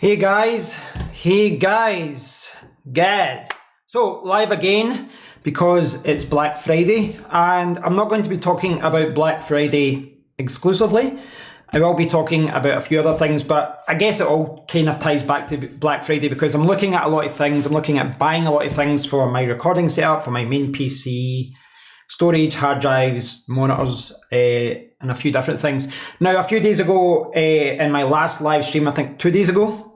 Hey guys. So live again because it's Black Friday, and I'm not going to be talking about Black Friday exclusively. I will be talking about a few other things, but I guess it all kind of ties back to Black Friday because I'm looking at a lot of things. I'm looking at buying a lot of things for my recording setup, for my main PC, storage, hard drives, monitors, and a few different things. Now, a few days ago, in my last live stream, I think 2 days ago,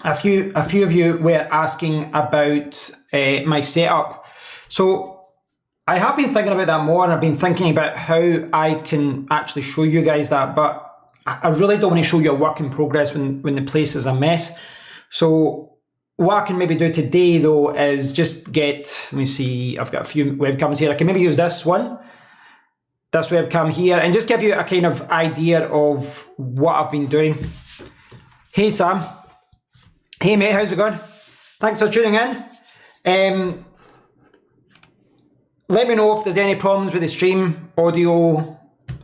a few of you were asking about my setup. So I have been thinking about that more, and I've been thinking about how I can actually show you guys that, but I really don't want to show you a work in progress when the place is a mess. So what I can maybe do today though is just get, let me see, I've got a few webcams here. I can maybe use this webcam here, and just give you a kind of idea of what I've been doing. Hey Sam. Hey mate, how's it going? Thanks for tuning in. Let me know if there's any problems with the stream, audio,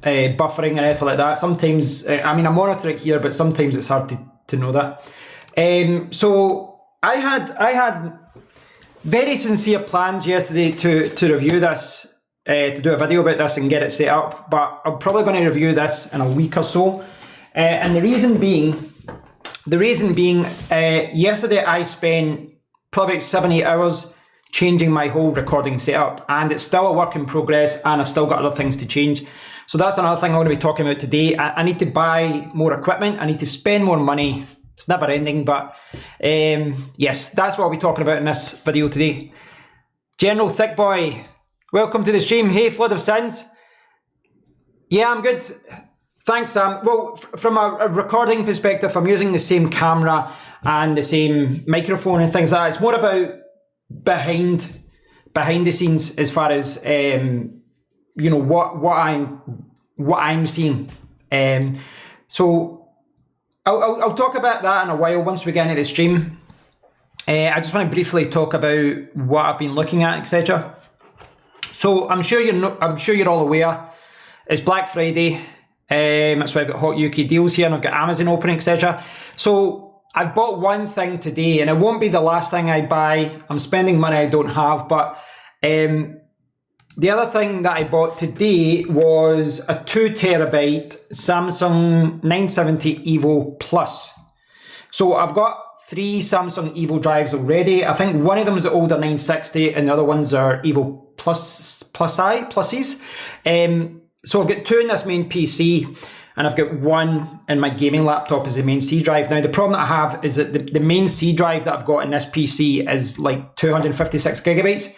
buffering or anything like that. Sometimes, I monitor it here, but sometimes it's hard to know that. So I had very sincere plans yesterday to review this, to do a video about this and get it set up, but I'm probably going to review this in a week or so. And the reason being, yesterday I spent probably about 7-8 hours changing my whole recording setup, and it's still a work in progress, and I've still got other things to change. So that's another thing I'm going to be talking about today. I need to buy more equipment. I need to spend more money. It's never ending, but yes, that's what I'll be talking about in this video today. General Thick Boy, welcome to the stream. Hey, Flood of Sins. Yeah, I'm good. Thanks, Sam. Well, from a recording perspective, I'm using the same camera and the same microphone and things like that. It's more about behind the scenes as far as what I'm seeing. So I'll talk about that in a while once we get into the stream. I just want to briefly talk about what I've been looking at, etc. So I'm sure you're all aware it's Black Friday. That's why I've got hot UK deals here, and I've got Amazon open, etc. So I've bought one thing today, and it won't be the last thing I buy. I'm spending money I don't have, but the other thing that I bought today was a 2 terabyte Samsung 970 EVO Plus. So I've got 3 Samsung EVO drives already. I think one of them is the older 960, and the other ones are EVO Pluses. So I've got 2 in this main PC, and I've got 1 in my gaming laptop as the main C drive. Now the problem that I have is that the main C drive that I've got in this PC is like 256 gigabytes.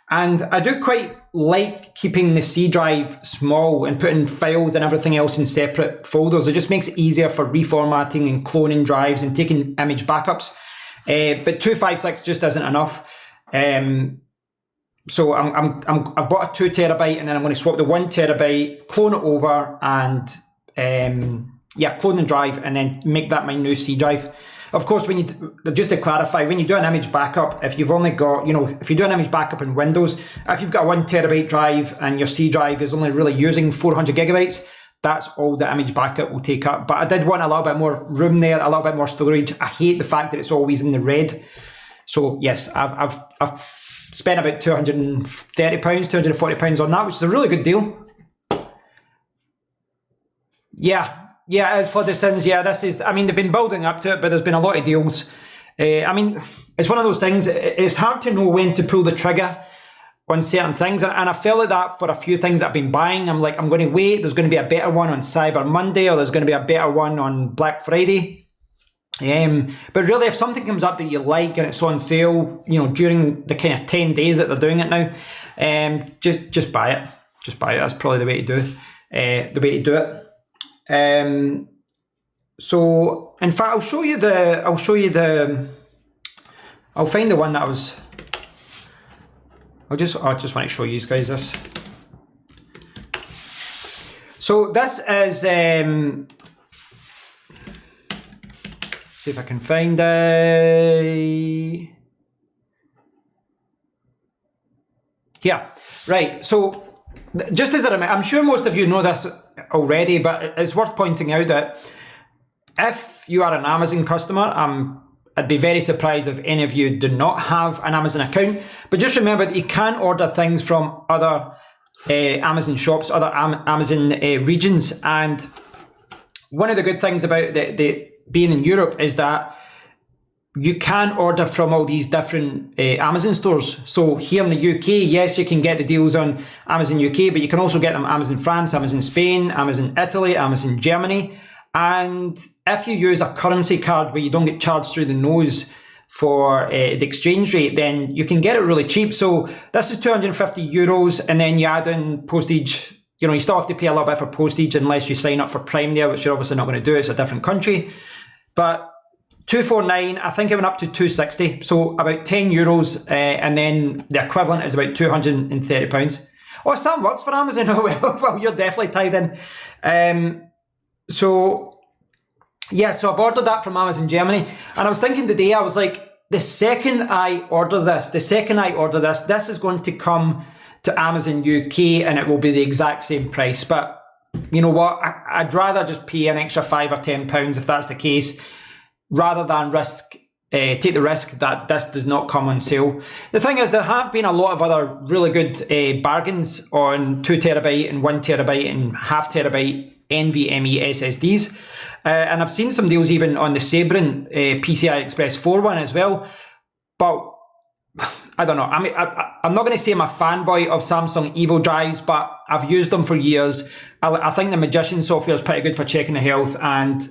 And I do quite like keeping the C drive small and putting files and everything else in separate folders. It just makes it easier for reformatting and cloning drives and taking image backups. But 256 just isn't enough. So I've bought a 2 terabyte, and then I'm going to swap the 1 terabyte, clone it over, and clone the drive, and then make that my new C drive. Of course, just to clarify, when you do an image backup, if you've only got, if you do an image backup in Windows, if you've got a 1 terabyte drive and your C drive is only really using 400 gigabytes, that's all the image backup will take up. But I did want a little bit more room there, a little bit more storage. I hate the fact that it's always in the red. So yes, I've spent about £230, £240 on that, which is a really good deal. Yeah, as for the Sins, they've been building up to it, but there's been a lot of deals. It's one of those things, it's hard to know when to pull the trigger on certain things, and I feel like that for a few things that I've been buying. I'm like, I'm going to wait, there's going to be a better one on Cyber Monday, or there's going to be a better one on Black Friday. But really, if something comes up that you like and it's on sale, during the kind of 10 days that they're doing it now, just buy it. Just buy it. That's probably the way to do it. So in fact, I'll find the one that I just want to show you guys this. So this is, see if I can find it. Yeah, right. So just as a reminder, I'm sure most of you know this already, but it's worth pointing out that if you are an Amazon customer, I'd be very surprised if any of you do not have an Amazon account. But just remember that you can order things from other Amazon shops, other Amazon regions. And one of the good things about the being in Europe is that you can order from all these different Amazon stores. So here in the UK, yes, you can get the deals on Amazon UK, but you can also get them Amazon France, Amazon Spain, Amazon Italy, Amazon Germany. And if you use a currency card where you don't get charged through the nose for the exchange rate, then you can get it really cheap. So this is €250, and then you add in postage. You know, you still have to pay a little bit for postage unless you sign up for Prime there, which you're obviously not going to do. It's a different country. But $249, I think it went up to $260, so about €10, and then the equivalent is about £230. Oh, Sam works for Amazon. Oh, well, you're definitely tied in. So I've ordered that from Amazon Germany, and I was thinking today, I was like, the second I order this, this is going to come to Amazon UK, and it will be the exact same price. But you know what? I'd rather just pay an extra £5 or £10 if that's the case, rather than take the risk that this does not come on sale. The thing is, there have been a lot of other really good bargains on 2TB and 1TB and half terabyte NVMe SSDs. And I've seen some deals even on the Sabrin PCI Express 4 one as well. But I don't know. I mean, I'm not going to say I'm a fanboy of Samsung Evo drives, but I've used them for years. I think the Magician software is pretty good for checking the health, and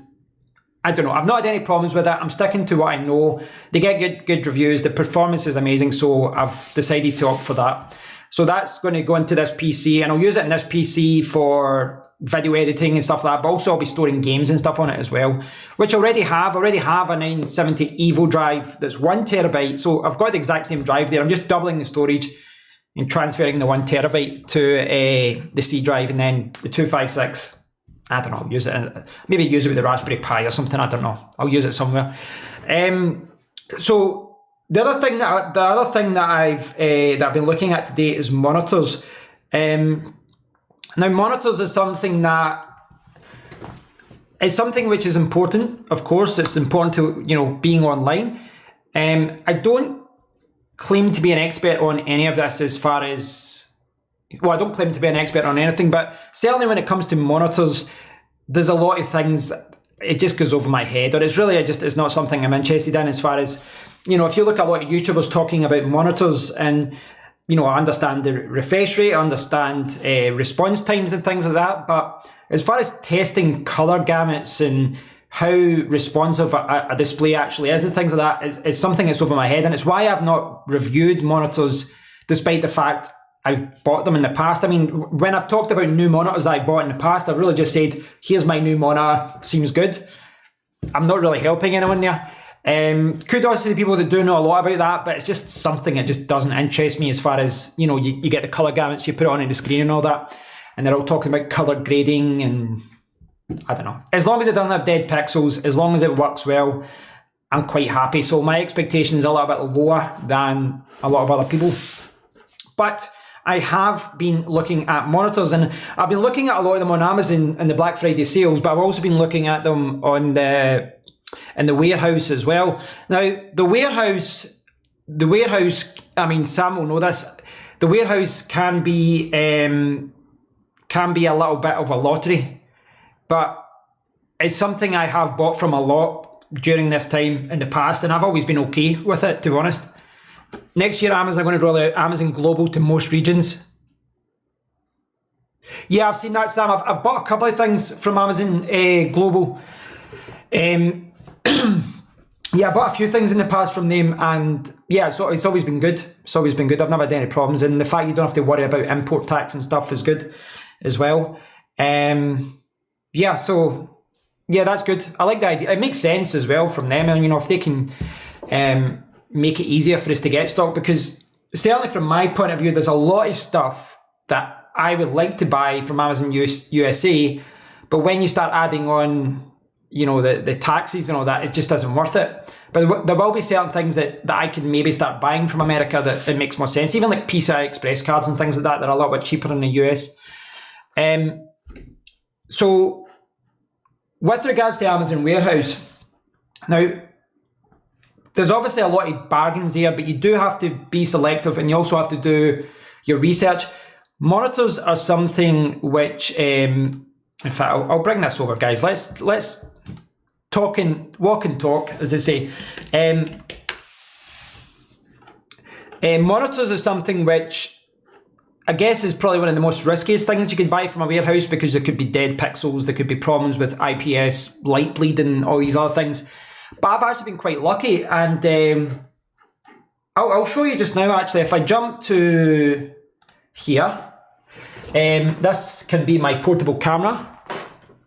I don't know. I've not had any problems with it. I'm sticking to what I know. They get good reviews. The performance is amazing, so I've decided to opt for that. So that's going to go into this PC, and I'll use it in this PC for video editing and stuff like that, but also I'll be storing games and stuff on it as well, which I already have. I already have a 970 Evo drive that's 1TB, so I've got the exact same drive there. I'm just doubling the storage and transferring the 1TB to the C drive, and then the 256. I don't know, maybe use it with the Raspberry Pi or something. I don't know. I'll use it somewhere. So the other thing that I've been looking at today is monitors. Now, monitors is something which is important. Of course, it's important to being online. I don't claim to be an expert on any of this as far as. Well, I don't claim to be an expert on anything, but certainly when it comes to monitors, there's a lot of things that it just goes over my head, or it's not something I'm interested in as far as, if you look at a lot of YouTubers talking about monitors, and, I understand the refresh rate, I understand response times and things like that, but as far as testing color gamuts and how responsive a display actually is and things like that is something that's over my head, and it's why I've not reviewed monitors despite the fact I've bought them in the past. I mean, when I've talked about new monitors I've bought in the past, I've really just said, here's my new monitor, seems good. I'm not really helping anyone there. Kudos to the people that do know a lot about that, but it's just something that just doesn't interest me as far as, you get the color gamuts, you put it on the screen and all that, and they're all talking about color grading, and I don't know. As long as it doesn't have dead pixels, as long as it works well, I'm quite happy. So my expectations are a little bit lower than a lot of other people. But I have been looking at monitors, and I've been looking at a lot of them on Amazon in the Black Friday sales, but I've also been looking at them in the warehouse as well. Now, the warehouse, I mean, Sam will know this, the warehouse can be a little bit of a lottery, but it's something I have bought from a lot during this time in the past, and I've always been okay with it, to be honest. Next year, Amazon are going to roll out Amazon Global to most regions. Yeah, I've seen that, Sam. I've bought a couple of things from Amazon Global. Yeah, I bought a few things in the past from them, and yeah, so it's always been good. It's always been good. I've never had any problems, and the fact you don't have to worry about import tax and stuff is good as well. Yeah, so yeah, that's good. I like the idea. It makes sense as well from them, and if they can make it easier for us to get stock, because certainly from my point of view, there's a lot of stuff that I would like to buy from Amazon USA, but when you start adding on the taxes and all that, it just isn't worth it. But there will be certain things that I can maybe start buying from America that it makes more sense, even like PCI Express cards and things like that are a little bit cheaper in the US. So with regards to Amazon Warehouse, now, there's obviously a lot of bargains there, but you do have to be selective and you also have to do your research. Monitors are something which, in fact, I'll bring this over, guys. Let's walk and talk, as they say. Monitors are something which I guess is probably one of the most riskiest things you could buy from a warehouse, because there could be dead pixels, there could be problems with IPS, light bleeding, all these other things. But I've actually been quite lucky, and I'll show you just now actually. If I jump to here, this can be my portable camera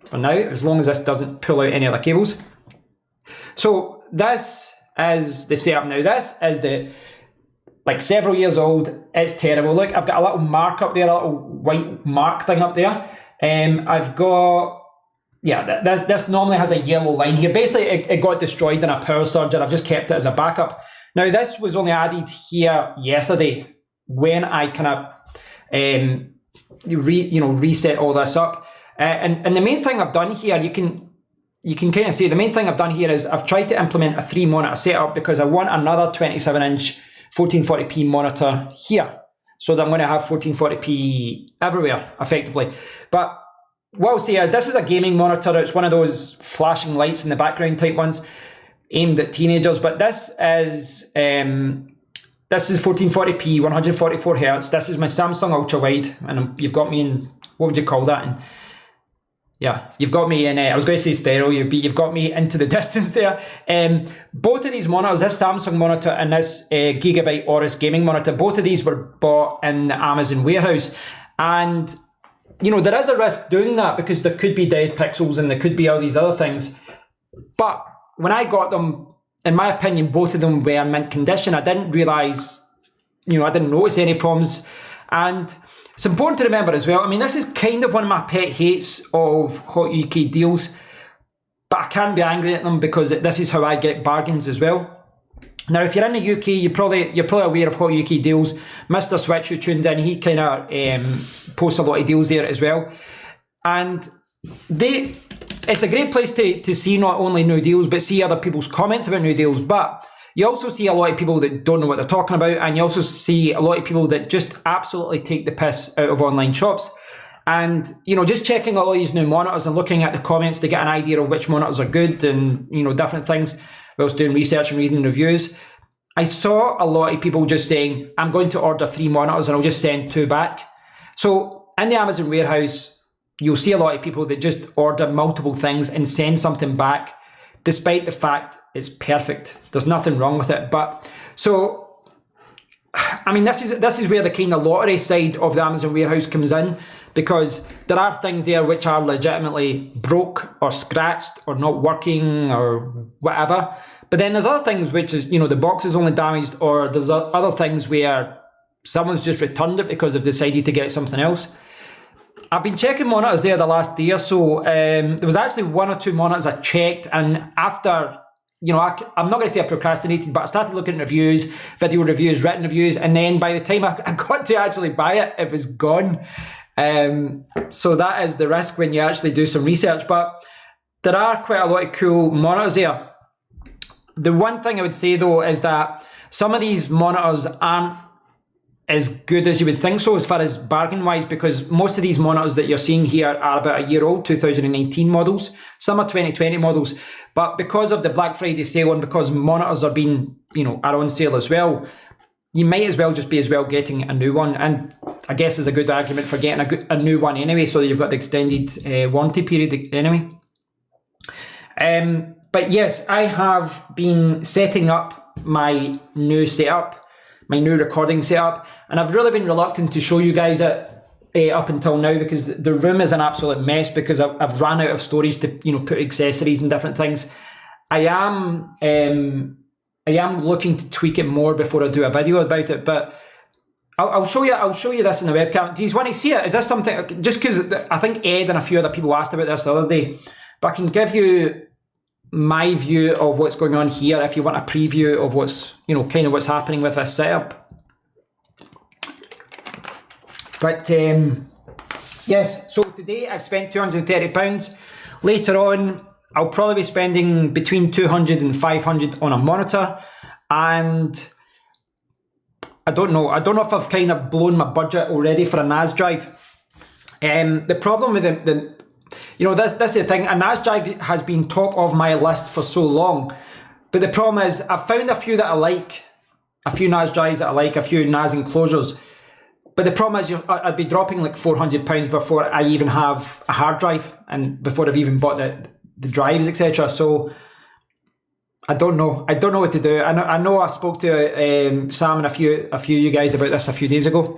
for now, as long as this doesn't pull out any other cables. So this is the setup now. This is the, like, several years old. It's terrible. Look, I've got a little mark up there, a little white mark thing up there. I've got, yeah, this normally has a yellow line here. Basically, it got destroyed in a power surge, and I've just kept it as a backup. Now, this was only added here yesterday when I kind of reset all this up. And the main thing I've done here, you can kind of see the main thing I've done here is I've tried to implement a 3-monitor setup, because I want another 27-inch 1440p monitor here, so that I'm going to have 1440p everywhere, effectively. But what I'll say is, this is a gaming monitor. It's one of those flashing lights in the background type ones aimed at teenagers. But this is 1440p, 144 hertz. This is my Samsung ultra wide, and you've got me in, what would you call that? And yeah, you've got me in, I was going to say stereo, you've got me into the distance there. Both of these monitors, this Samsung monitor and this Gigabyte Aorus gaming monitor, both of these were bought in the Amazon warehouse. And, there is a risk doing that, because there could be dead pixels and there could be all these other things. But when I got them, in my opinion, both of them were in mint condition. I didn't realise, I didn't notice any problems. And it's important to remember as well, I mean, this is kind of one of my pet hates of Hot UK deals, but I can't be angry at them, because this is how I get bargains as well. Now, if you're in the UK, you're probably aware of Hot UK deals. Mr. Switch, who tunes in, he kind of posts a lot of deals there as well. And it's a great place to see not only new deals, but see other people's comments about new deals. But you also see a lot of people that don't know what they're talking about, and you also see a lot of people that just absolutely take the piss out of online shops. And, just checking out all these new monitors and looking at the comments to get an idea of which monitors are good and, different things, whilst doing research and reading reviews. I saw a lot of people just saying, I'm going to order 3 monitors and I'll just send 2 back. So in the Amazon warehouse, you'll see a lot of people that just order multiple things and send something back, despite the fact it's perfect. There's nothing wrong with it. But so, I mean, this is where the kind of lottery side of the Amazon warehouse comes in, because there are things there which are legitimately broke or scratched or not working or whatever. But then there's other things which is, the box is only damaged, or there's other things where someone's just returned it because they've decided to get something else. I've been checking monitors there the last day or so. There was actually 1 or 2 monitors I checked, and after, I'm not going to say I procrastinated, but I started looking at reviews, video reviews, written reviews, and then by the time I got to actually buy it, it was gone. So that is the risk when you actually do some research. But there are quite a lot of cool monitors there. The one thing I would say though is that some of these monitors aren't as good as you would think so, as far as bargain wise, because most of these monitors that you're seeing here are about a year old, 2019 models. Some are 2020 models, but because of the Black Friday sale and because monitors are being, are on sale as well, you might as well just be as well getting a new one. And I guess there's a good argument for getting a new one anyway, so that you've got the extended warranty period anyway. But yes, I have been setting up my new setup, my new recording setup, and I've really been reluctant to show you guys it up until now, because the room is an absolute mess, because I've ran out of storage to put accessories and different things. I am looking to tweak it more before I do a video about it, but I'll show you this in the webcam. Do you want to see it? Is this something, just because I think Ed and a few other people asked about this the other day, but I can give you my view of what's going on here if you want a preview of what's, kind of what's happening with this setup. But yes, so today I've spent £230 Later on, I'll probably be spending between 200 and 500 on a monitor, and I don't know if I've kind of blown my budget already for a NAS drive. The problem with this is the thing, a NAS drive has been top of my list for so long, but the problem is I've found a few that I like, a few NAS drives that I like, a few NAS enclosures, but the problem is I'd be dropping like £400 before I even have a hard drive, and before I've even bought the drives, etc. So I don't know what to do. I know I spoke to Sam and a few of you guys about this a few days ago.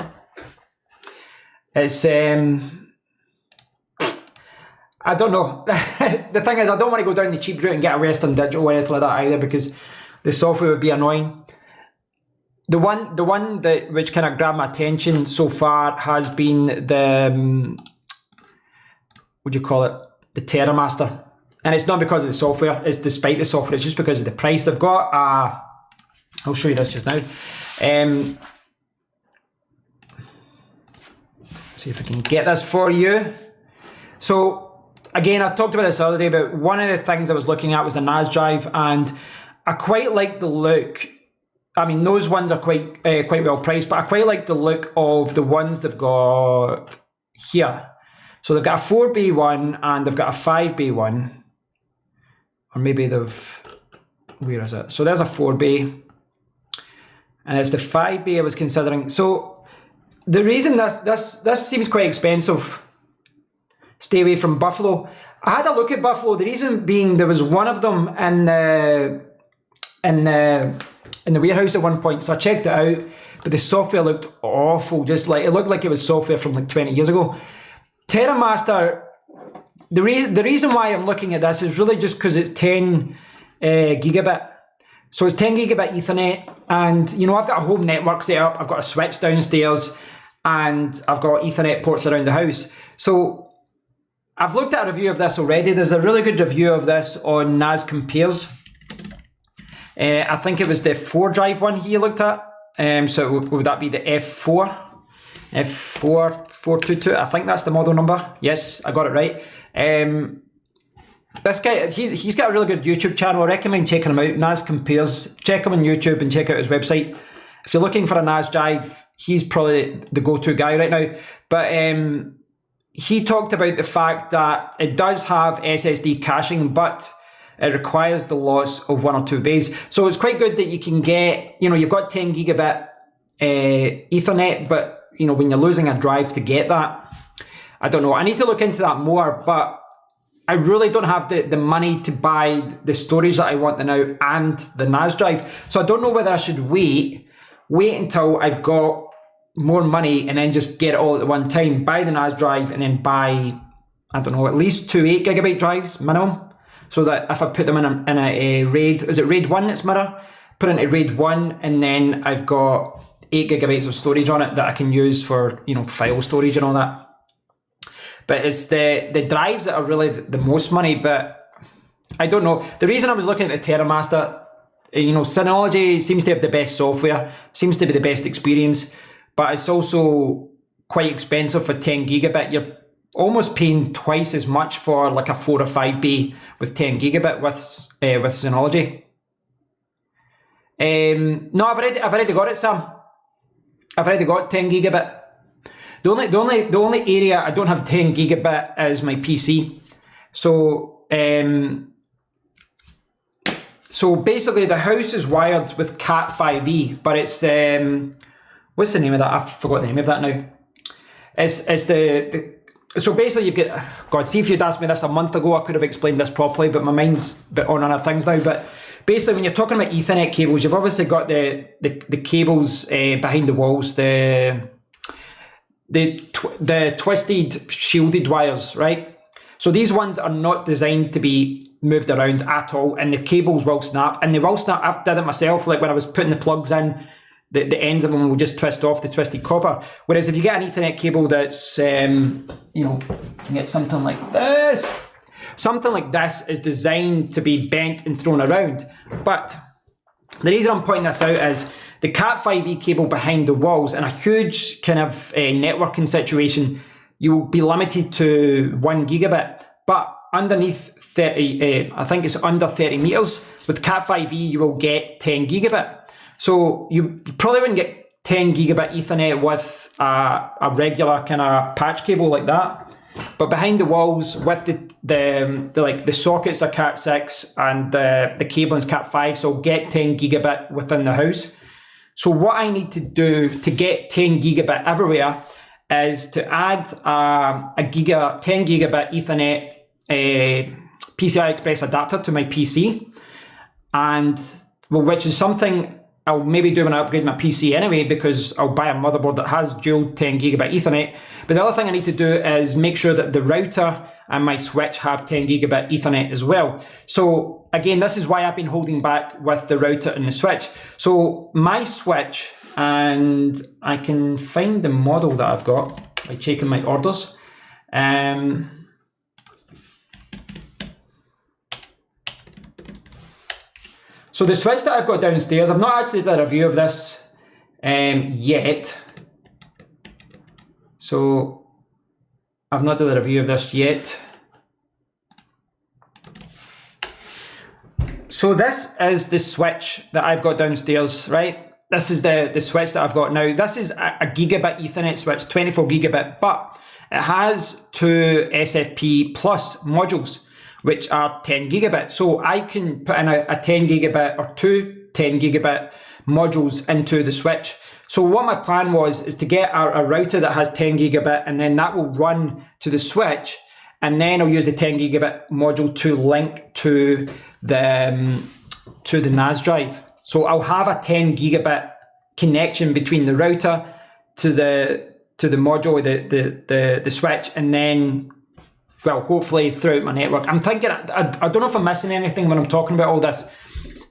It's I don't know. The thing is, I don't want to go down the cheap route and get a Western Digital or anything like that either, because the software would be annoying. The one that which kind of grabbed my attention so far has been the what do you call it? The TerraMaster. And it's not because of the software, it's despite the software, it's just because of the price. They've got I'll show you this just now. See if I can get this for you. So again, I've talked about this the other day, but one of the things I was looking at was the NAS drive, and I quite like the look. I mean, those ones are quite well priced, but I quite like the look of the ones they've got here. So they've got a 4-bay one and they've got a 5-bay one. Or maybe where is it? So there's a 4-bay. And it's the 5-bay I was considering. So the reason this seems quite expensive, stay away from Buffalo. I had a look at Buffalo. The reason being there was one of them in the warehouse at one point. So I checked it out, but the software looked awful. Just like, it looked like it was software from like 20 years ago. TerraMaster, the reason why I'm looking at this is really just because it's 10 gigabit. So it's 10 gigabit Ethernet, and I've got a home network set up. I've got a switch downstairs, and I've got Ethernet ports around the house. So I've looked at a review of this already. There's a really good review of this on NAS Compares. I think it was the 4-drive one he looked at. So would that be the F4? F4422, I think that's the model number. Yes, I got it right. This guy, he's got a really good YouTube channel. I recommend checking him out. NAS Compares. Check him on YouTube and check out his website. If you're looking for a NAS drive, he's probably the go-to guy right now. But he talked about the fact that it does have SSD caching, but it requires the loss of 1 or 2 bays. So it's quite good that you can get, you've got 10 gigabit Ethernet, but when you're losing a drive to get that, I don't know. I need to look into that more, but I really don't have the money to buy the storage that I want now and the NAS drive. So I don't know whether I should wait until I've got more money and then just get it all at one time, buy the NAS drive and then buy, I don't know, at least 2 8 gigabyte drives minimum. So that if I put them in a RAID, is it RAID 1 that's mirror? Put it into RAID 1 and then I've got 8 gigabytes of storage on it that I can use for, file storage and all that. But it's the drives that are really the most money, but I don't know. The reason I was looking at the TerraMaster, Synology seems to have the best software, seems to be the best experience, but it's also quite expensive for 10 gigabit. You're almost paying twice as much for like a 4 or 5-bay with 10 gigabit with Synology. No, I've already got it, Sam. I've already got 10 gigabit. The only area I don't have 10 gigabit is my PC. So basically the house is wired with Cat5e, but it's what's the name of that? I forgot the name of that now. So basically you've got, God, see if you'd asked me this a month ago, I could have explained this properly, but my mind's a bit on other things now. But basically when you're talking about Ethernet cables, you've obviously got the cables behind the walls, the twisted shielded wires, right? So these ones are not designed to be moved around at all, and the cables will snap, and they will snap. I've done it myself, like when I was putting the plugs in, the ends of them will just twist off the twisted copper. Whereas if you get an Ethernet cable that's, you can get something like this. Something like this is designed to be bent and thrown around. But the reason I'm pointing this out is the Cat5e cable behind the walls in a huge kind of networking situation, you'll be limited to 1 gigabit. But underneath 30, I think it's under 30 meters, with Cat5e you will get 10 gigabit. So you probably wouldn't get 10 gigabit Ethernet with a regular kind of patch cable like that. But behind the walls, with the sockets are Cat6 and the cable is Cat5, so I'll get 10 gigabit within the house. So what I need to do to get 10 gigabit everywhere is to add a 10 gigabit Ethernet PCI Express adapter to my PC, and which is something I'll maybe do when I upgrade my PC anyway, because I'll buy a motherboard that has dual 10 gigabit Ethernet. But the other thing I need to do is make sure that the router and my switch have 10 gigabit Ethernet as well. So again, this is why I've been holding back with the router and the switch. So my switch, and I can find the model that I've got by checking my orders. So the switch that I've got downstairs, I've not actually done a review of this yet. So I've not done a review of this yet. So this is the switch that I've got downstairs, right? This is the switch that I've got now. This is a gigabit Ethernet switch, 24 gigabit, but it has two SFP plus modules, which are 10 gigabit. So I can put in a 10 gigabit or two 10 gigabit modules into the switch. So what my plan was is to get a router that has 10 gigabit, and then that will run to the switch, and then I'll use the 10 gigabit module to link to the NAS drive. So I'll have a 10 gigabit connection between the router to the module, the switch, and then, well, hopefully throughout my network. I'm thinking, I don't know if I'm missing anything when I'm talking about all this.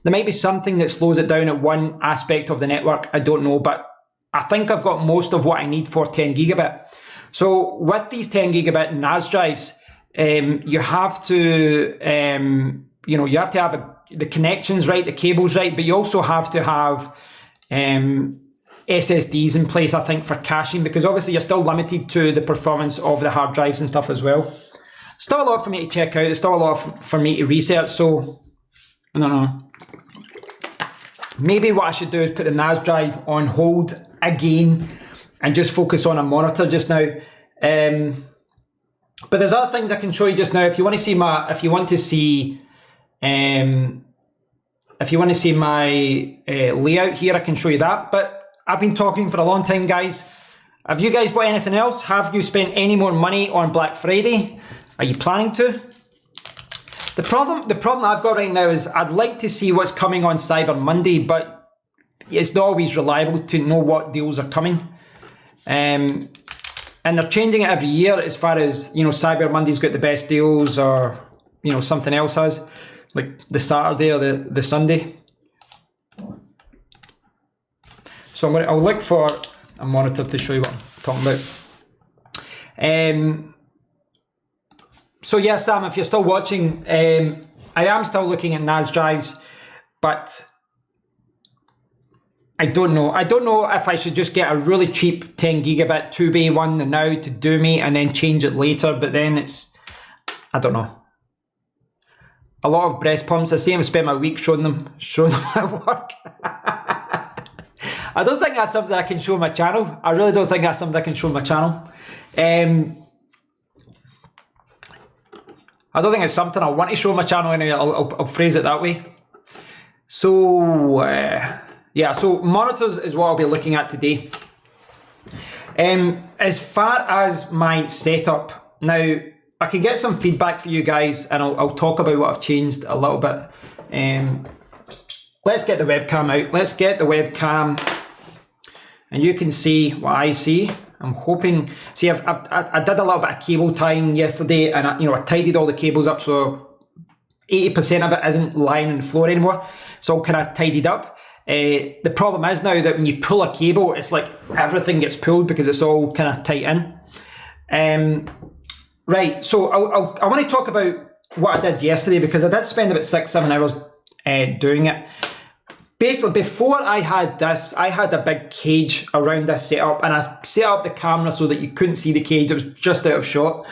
There might be something that slows it down at one aspect of the network, I don't know, but I think I've got most of what I need for 10 gigabit. So with these 10 gigabit NAS drives, you have to, you have to have the connections right, the cables right, but you also have to have SSDs in place, I think, for caching, because obviously you're still limited to the performance of the hard drives and stuff as well. Still a lot for me to check out. There's still a lot for me to research. So, I don't know. Maybe what I should do is put the NAS drive on hold again and just focus on a monitor just now. But there's other things I can show you just now. If you want to see my, if you want to see my layout here, I can show you that. But I've been talking for a long time, guys. Have you guys bought anything else? Have you spent any more money on Black Friday? Are you planning to? The problem I've got right now is I'd like to see what's coming on Cyber Monday, but it's not always reliable to know what deals are coming. And they're changing it every year as far as, Cyber Monday's got the best deals, or, something else has, like the Saturday or the Sunday. So I'll look for a monitor to show you what I'm talking about. So yeah, Sam, if you're still watching, I am still looking at NAS drives, but I don't know. I don't know if I should just get a really cheap 10 gigabit 2-bay one now to do me and then change it later, but then I don't know. A lot of breast pumps. I see I've spent my week showing them my work. I don't think that's something I can show on my channel. I really don't think that's something I can show on my channel. I don't think it's something I want to show on my channel anyway. I'll phrase it that way. So, yeah, so monitors is what I'll be looking at today. As far as my setup, now I can get some feedback for you guys, and I'll talk about what I've changed a little bit. Let's get the webcam out. Let's get the webcam, and you can see what I see. I'm hoping, see, I did a little bit of cable tying yesterday, and I tidied all the cables up, so 80% of it isn't lying on the floor anymore. It's all kind of tidied up. The problem is now that when you pull a cable, it's like everything gets pulled because it's all kind of tight in. Right, so I want to talk about what I did yesterday, because I did spend about 6-7 hours doing it. Basically, before I had this, I had a big cage around this setup, and I set up the camera so that you couldn't see the cage. It was just out of shot.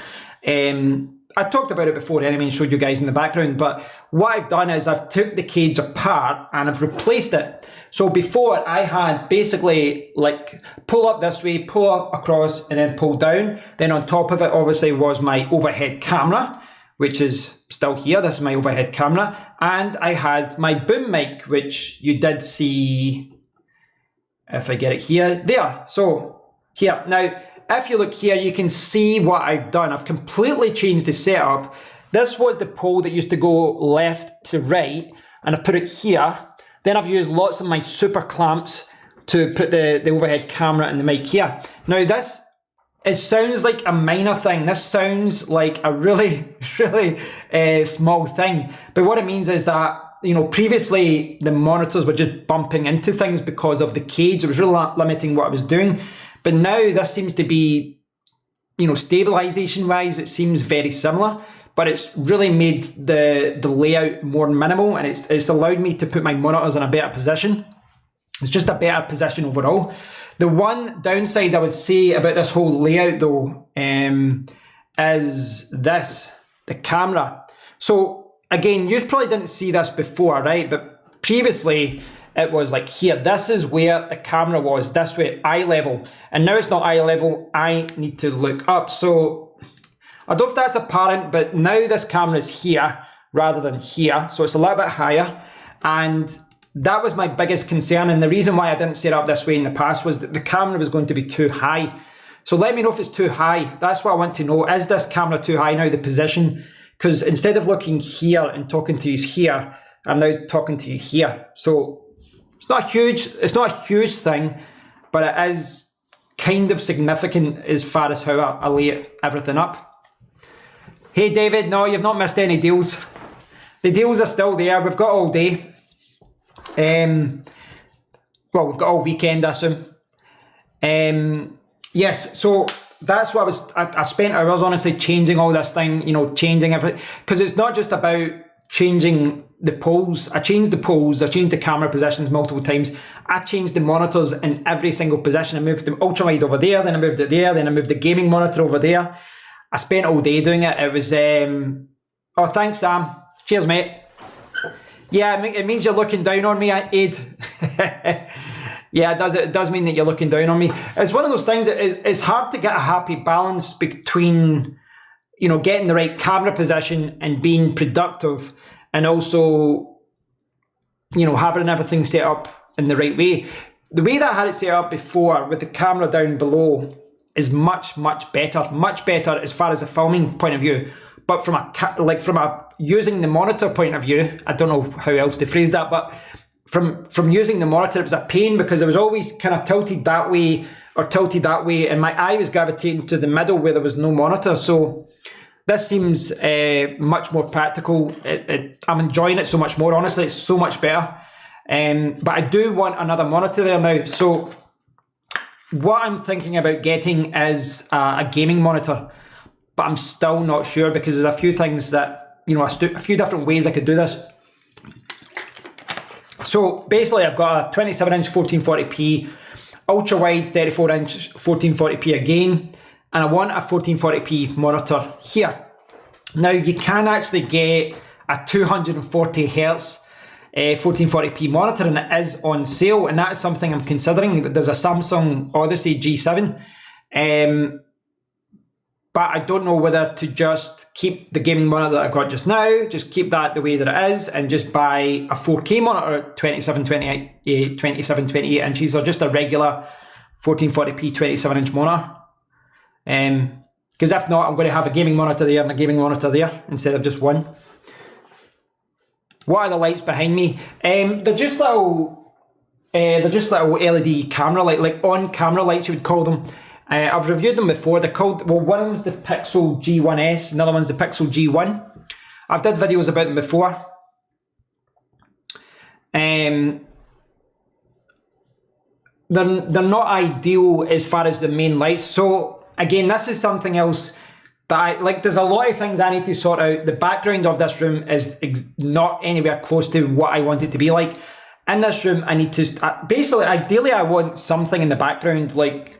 I talked about it before anyway and showed you guys in the background, but what I've done is I've took the cage apart and I've replaced it. So before I had basically like pull up this way, pull up across and then pull down. Then on top of it obviously was my overhead camera, which is still here. This is my overhead camera. And I had my boom mic, which you did see, if I get it here, there. So here, now, if you look here, you can see what I've done. I've completely changed the setup. This was the pole that used to go left to right, and I've put it here. Then I've used lots of my super clamps to put the overhead camera and the mic here. Now this, it sounds like a minor thing. This sounds like a really, really small thing. But what it means is that, you know, previously the monitors were just bumping into things because of the cage. It was really limiting what I was doing. But now this seems to be, you know, stabilization wise, it seems very similar, but it's really made the layout more minimal, and it's allowed me to put my monitors in a better position. It's just a better position overall. The one downside I would say about this whole layout though, is this, the camera. So again, you probably didn't see this before, right? But previously, it was like here, this is where the camera was, this way, eye level. And now it's not eye level, I need to look up. So I don't know if that's apparent, but now this camera is here rather than here. So it's a little bit higher. And that was my biggest concern. And the reason why I didn't set it up this way in the past was that the camera was going to be too high. So let me know if it's too high. That's what I want to know. Is this camera too high now, the position? Because instead of looking here and talking to you here, I'm now talking to you here. So it's not a huge thing, but it is kind of significant as far as how I lay everything up. Hey David, no, you've not missed any deals. The deals are still there. We've got all day. Well, we've got all weekend, I assume. Yes, so that's what I spent hours honestly changing all this thing, you know, changing everything. Because it's not just about changing the poles. I changed the poles, I changed the camera positions multiple times. I changed the monitors in every single position. I moved the ultrawide over there, then I moved it there, then I moved the gaming monitor over there. I spent all day doing it. It was, oh, thanks, Sam. Cheers, mate. Yeah, it means you're looking down on me, Aid. Yeah, it does mean that you're looking down on me. It's one of those things that it's hard to get a happy balance between, you know, getting the right camera position and being productive, and also, you know, having everything set up in the right way. The way that I had it set up before with the camera down below is much better as far as a filming point of view. But from a using the monitor point of view, I don't know how else to phrase that, but from using the monitor, it was a pain because it was always kind of tilted that way or tilted that way, and my eye was gravitating to the middle where there was no monitor. So this seems much more practical. I'm enjoying it so much more. Honestly, it's so much better. But I do want another monitor there now. So what I'm thinking about getting is a gaming monitor, but I'm still not sure because there's a few things that, you know, a few different ways I could do this. So basically I've got a 27-inch 1440p, ultra-wide 34-inch 1440p again, and I want a 1440p monitor here. Now you can actually get a 240 Hz 1440p monitor, and it is on sale, and that is something I'm considering. There's a Samsung Odyssey G7, but I don't know whether to just keep the gaming monitor that I've got just now, just keep that the way that it is, and just buy a 4K monitor at 27-28 inches, or just a regular 1440p 27-inch monitor. Because if not, I'm going to have a gaming monitor there and a gaming monitor there instead of just one. What are the lights behind me? They're just little LED camera light, like on camera lights you would call them. I've reviewed them before. They're called, well, one of them's the Pixel G1S, another one's the Pixel G1. I've did videos about them before. They're not ideal as far as the main lights. So again, this is something else that there's a lot of things I need to sort out. The background of this room is not anywhere close to what I want it to be like. In this room, I need to, basically, ideally I want something in the background like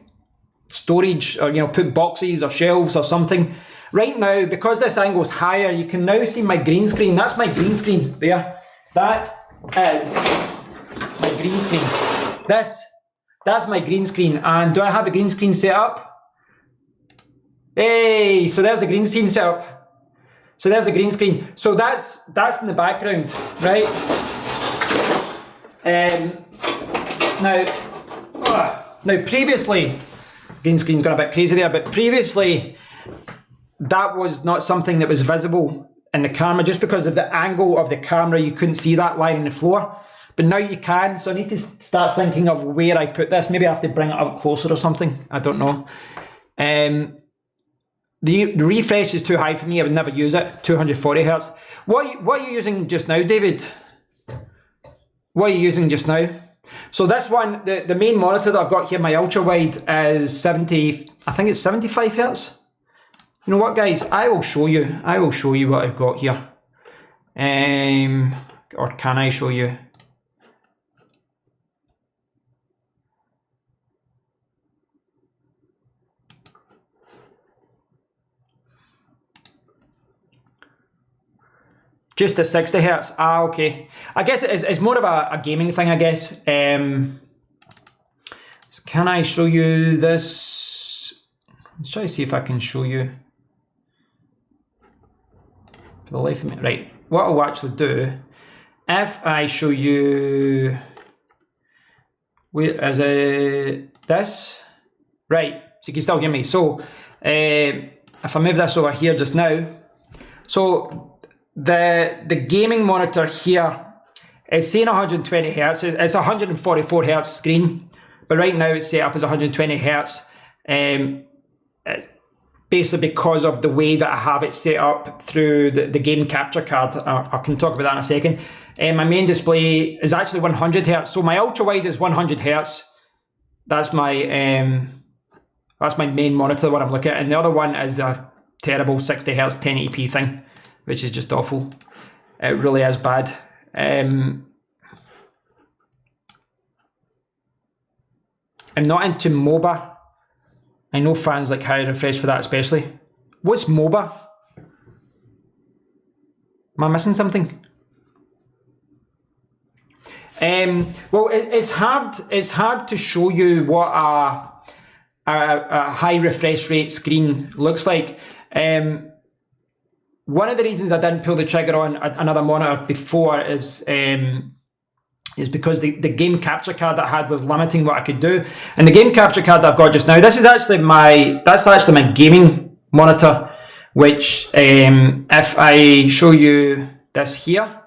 storage, or, you know, put boxes or shelves or something. right now, because this angle's higher, you can now see my green screen. That's my green screen there. That is my green screen. That's my green screen. And do I have a green screen set up? Hey, so there's the green screen set up. So there's the green screen. So that's in the background, right? Now previously, green screen's gone a bit crazy there, but previously that was not something that was visible in the camera. Just because of the angle of the camera, you couldn't see that line on the floor. But now you can, so I need to start thinking of where I put this. Maybe I have to bring it up closer or something. I don't know. The refresh is too high for me. I would never use it. 240 hertz. What are you using just now, David? What are you using just now? So this one, the main monitor that I've got here, my ultra wide, is 70. I think it's 75 hertz. You know what, guys? I will show you what I've got here. Or can I show you? Just the 60 hertz. Ah, okay. I guess it's more of a gaming thing, I guess. Can I show you this? Let's try to see if I can show you. For the life of me. Right. What I'll actually do, if I show you, where is it? This? Right. So you can still hear me. So if I move this over here just now, so the gaming monitor here is saying 120 hertz. It's a 144 hertz screen, but right now it's set up as 120 hertz. Basically because of the way that I have it set up through the game capture card. I can talk about that in a second. My main display is actually 100 hertz. So my ultra wide is 100 hertz. That's my main monitor, what I'm looking at. And the other one is a terrible 60 hertz 1080p thing, which is just awful. It really is bad. I'm not into MOBA. I know fans like high refresh for that especially. What's MOBA? Am I missing something? Well, it's hard to show you what a high refresh rate screen looks like. One of the reasons I didn't pull the trigger on another monitor before is because the game capture card that I had was limiting what I could do. And the game capture card that I've got just now, that's actually my gaming monitor, which if I show you this here,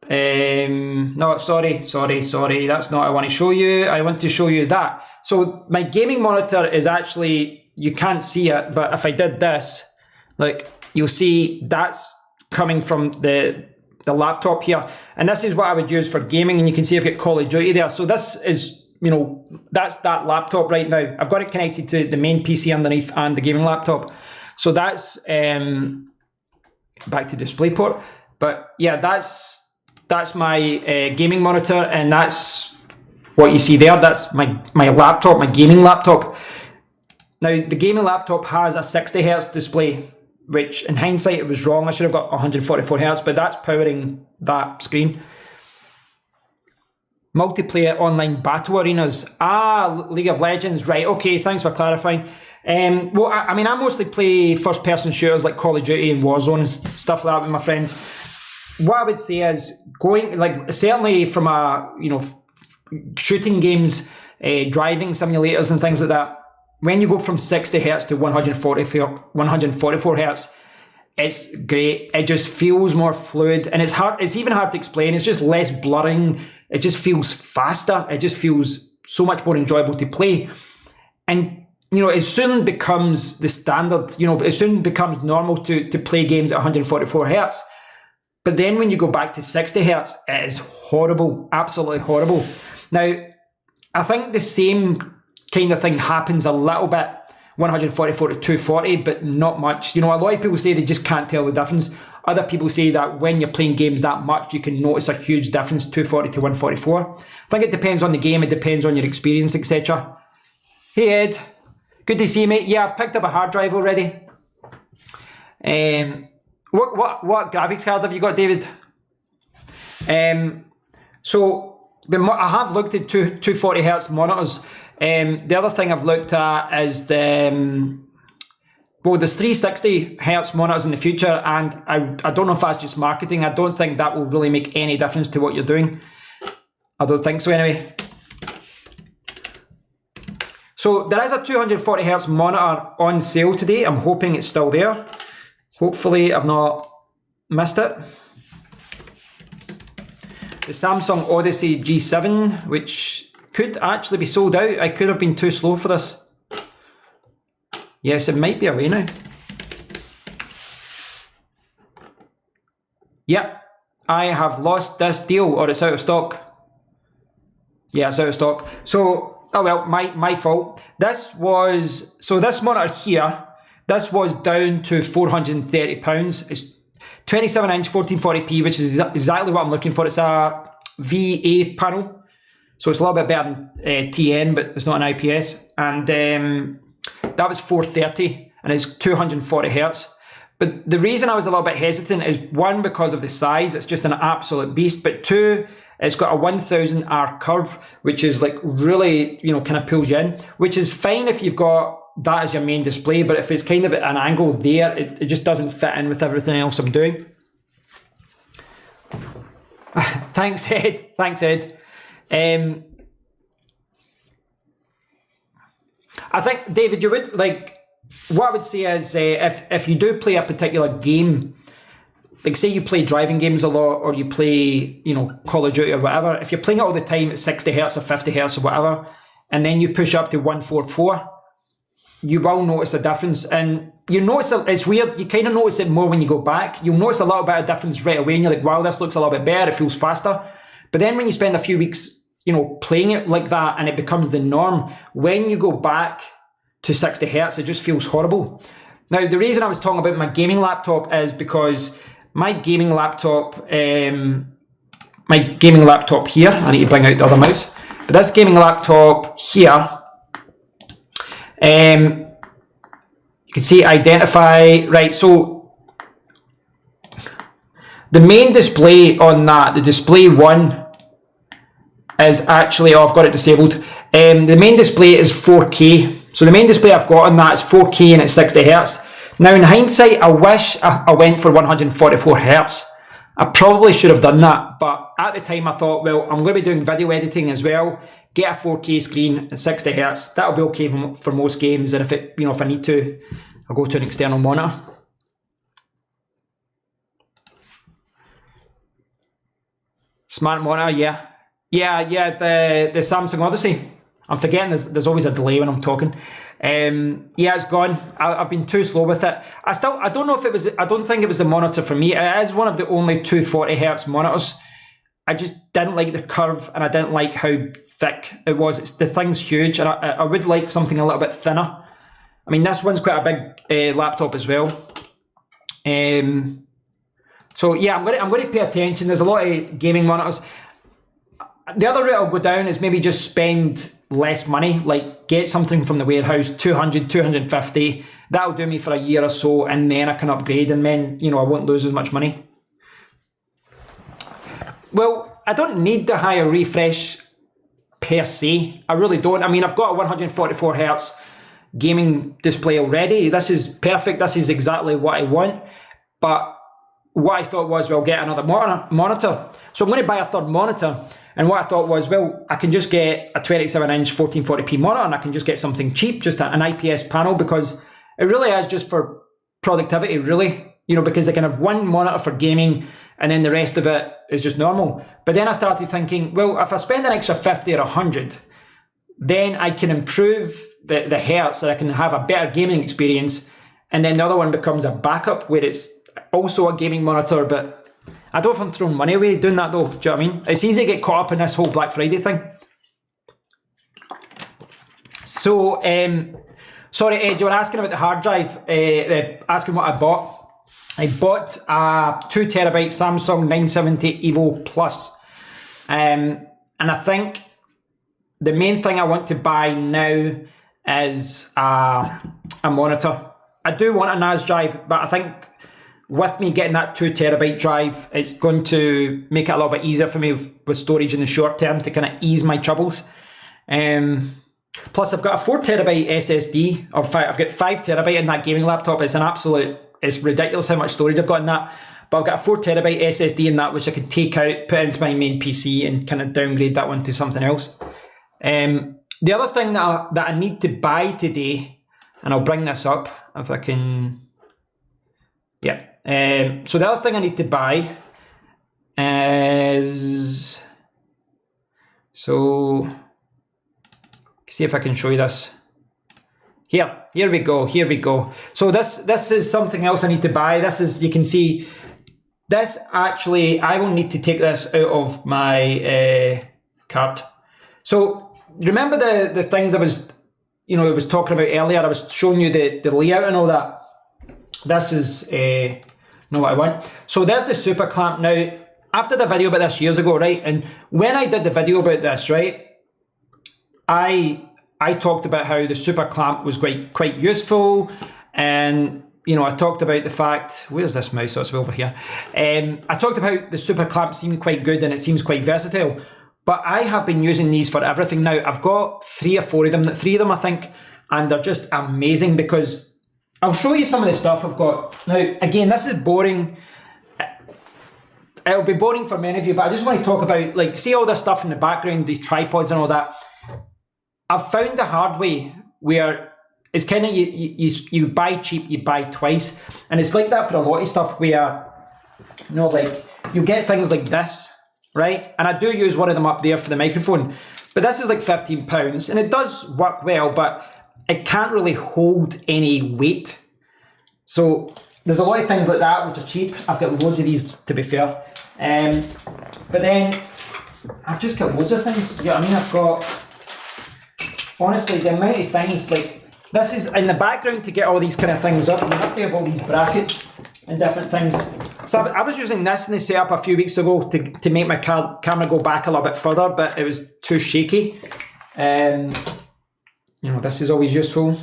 no, sorry, that's not what I want to show you. I want to show you that. So my gaming monitor is actually, you can't see it, but if I did this, like, you'll see that's coming from the laptop here. And this is what I would use for gaming. And you can see I've got Call of Duty there. So this is, that's that laptop right now. I've got it connected to the main PC underneath and the gaming laptop. So that's, back to DisplayPort. But yeah, that's my gaming monitor. And that's what you see there. That's my laptop, my gaming laptop. Now, the gaming laptop has a 60 hertz display, which in hindsight, it was wrong. I should have got 144 hertz, but that's powering that screen. Multiplayer online battle arenas. Ah, League of Legends. Right, okay, thanks for clarifying. Well, I mean, I mostly play first-person shooters like Call of Duty and Warzone and stuff like that with my friends. What I would say is certainly from shooting games, driving simulators and things like that, when you go from 60 hertz to 144 hertz, it's great. It just feels more fluid, and it's hard. It's even hard to explain. It's just less blurring. It just feels faster. It just feels so much more enjoyable to play. And it soon becomes the standard. It soon becomes normal to play games at 144 hertz. But then when you go back to 60 hertz, it is horrible, absolutely horrible. Now, I think the same kind of thing happens a little bit 144 to 240, but not much. A lot of people say they just can't tell the difference. Other people say that when you're playing games that much, you can notice a huge difference, 240 to 144. I think it depends on the game, it depends on your experience, etc. Hey Ed, good to see you, mate. Yeah, I've picked up a hard drive already. What graphics card have you got, David? So I have looked at 240 hertz monitors. The other thing I've looked at is there's 360 hertz monitors in the future, and I don't know if that's just marketing. I don't think that will really make any difference to what you're doing. I don't think so anyway. So there is a 240 hertz monitor on sale today. I'm hoping it's still there. Hopefully I've not missed it. The Samsung Odyssey G7, which could actually be sold out. I could have been too slow for this. Yes, it might be away now. Yep, I have lost this deal, or it's out of stock. Yeah, it's out of stock. So, oh well, my fault. This monitor here, this was down to £430. It's 27-inch 1440p, which is exactly what I'm looking for. It's a VA panel, so it's a little bit better than TN, but it's not an IPS. And that was 430, and it's 240 hertz. But the reason I was a little bit hesitant is, one, because of the size, it's just an absolute beast. But two, it's got a 1000R curve, which is like really, kind of pulls you in, which is fine if you've got that as your main display. But if it's kind of at an angle there, it just doesn't fit in with everything else I'm doing. Thanks, Ed. Thanks, Ed. I think, David, you would what I would say is if you do play a particular game, like say you play driving games a lot, or you play, Call of Duty or whatever, if you're playing it all the time at 60 hertz or 50 hertz or whatever, and then you push up to 144, you will notice a difference. And you notice it's weird, you kind of notice it more when you go back. You'll notice a little bit of difference right away, and you're like, wow, this looks a little bit better, it feels faster. But then when you spend a few weeks, playing it like that, and it becomes the norm, when you go back to 60 hertz, it just feels horrible. Now, the reason I was talking about my gaming laptop is because my gaming laptop here, I need to bring out the other mouse, but this gaming laptop here, you can see identify, right, so the main display on that, the display one, is actually, I've got it disabled. The main display is 4K. So the main display I've got on that is 4K and it's 60 hertz. Now in hindsight, I wish I went for 144 hertz. I probably should have done that, but at the time I thought, well, I'm going to be doing video editing as well. Get a 4K screen and 60 hertz. That'll be okay for most games. And if I need to, I'll go to an external monitor. Smart monitor, yeah. Yeah, the Samsung Odyssey. I'm forgetting there's always a delay when I'm talking. Yeah, it's gone. I've been too slow with it. I don't know if it was, I don't think it was the monitor for me. It is one of the only 240 hertz monitors. I just didn't like the curve, and I didn't like how thick it was. The thing's huge, and I would like something a little bit thinner. I mean, this one's quite a big laptop as well. So yeah, I'm going to pay attention. There's a lot of gaming monitors. The other route I'll go down is maybe just spend less money, like get something from the warehouse, 200, 250. That'll do me for a year or so, and then I can upgrade, and then, I won't lose as much money. Well, I don't need the higher refresh per se. I really don't. I mean, I've got a 144 hertz gaming display already. This is perfect. This is exactly what I want. But what I thought was, well, get another monitor. So I'm going to buy a third monitor. And what I thought was, well, I can just get a 27-inch 1440p monitor, and I can just get something cheap, just an IPS panel, because it really is just for productivity, really. Because I can have one monitor for gaming, and then the rest of it is just normal. But then I started thinking, well, if I spend an extra 50 or 100, then I can improve the hertz, so I can have a better gaming experience. And then the other one becomes a backup, where it's also a gaming monitor, but I don't know if I'm throwing money away doing that though. Do you know what I mean? It's easy to get caught up in this whole Black Friday thing. So, sorry, Ed, you were asking about the hard drive, asking what I bought. I bought a 2TB Samsung 970 Evo Plus. And I think the main thing I want to buy now is a monitor. I do want a NAS drive, but I think with me getting that 2 terabyte drive, it's going to make it a little bit easier for me with storage in the short term to kind of ease my troubles. Plus, I've got a 4 terabyte SSD, I've got 5 terabyte in that gaming laptop. It's ridiculous how much storage I've got in that. But I've got a 4 terabyte SSD in that, which I could take out, put into my main PC, and kind of downgrade that one to something else. The other thing that I need to buy today, and I'll bring this up if I can. Yeah. So the other thing I need to buy is, so see if I can show you this. Here we go. So this is something else I need to buy. This is, you can see, this actually, I will need to take this out of my cart. So remember the things I was talking about earlier? I was showing you the layout and all that. This is not what I want. So there's the super clamp. Now, after the video about this years ago, right? And when I did the video about this, right, I talked about how the super clamp was quite useful, and I talked about the fact, where's this mouse? Oh, it's over here. I talked about the super clamp seemed quite good and it seems quite versatile. But I have been using these for everything now. I've got 3 or 4 of them, 3 of them I think, and they're just amazing because I'll show you some of the stuff I've got. Now, again, this is boring. It'll be boring for many of you, but I just want to talk about, like, see all this stuff in the background, these tripods and all that. I've found the hard way where it's kind of, you buy cheap, you buy twice. And it's like that for a lot of stuff where, like, you get things like this, right? And I do use one of them up there for the microphone. But this is like £15, and it does work well, but it can't really hold any weight. So there's a lot of things like that which are cheap. I've got loads of these, to be fair. But then I've just got loads of things. Yeah, I mean, I've got, honestly, the amount of things, like, this is in the background to get all these kind of things up. You have to have all these brackets and different things. So I was using this in the setup a few weeks ago to make my camera go back a little bit further, but it was too shaky. This is always useful.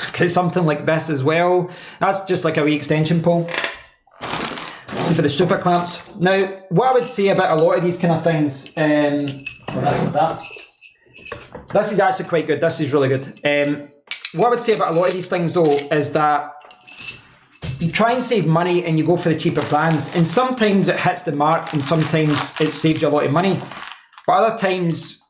I've got something like this as well. That's just like a wee extension pole. See, for the super clamps. Now, what I would say about a lot of these kind of things, this is actually quite good. This is really good. What I would say about a lot of these things though is that you try and save money and you go for the cheaper brands, and sometimes it hits the mark and sometimes it saves you a lot of money, but other times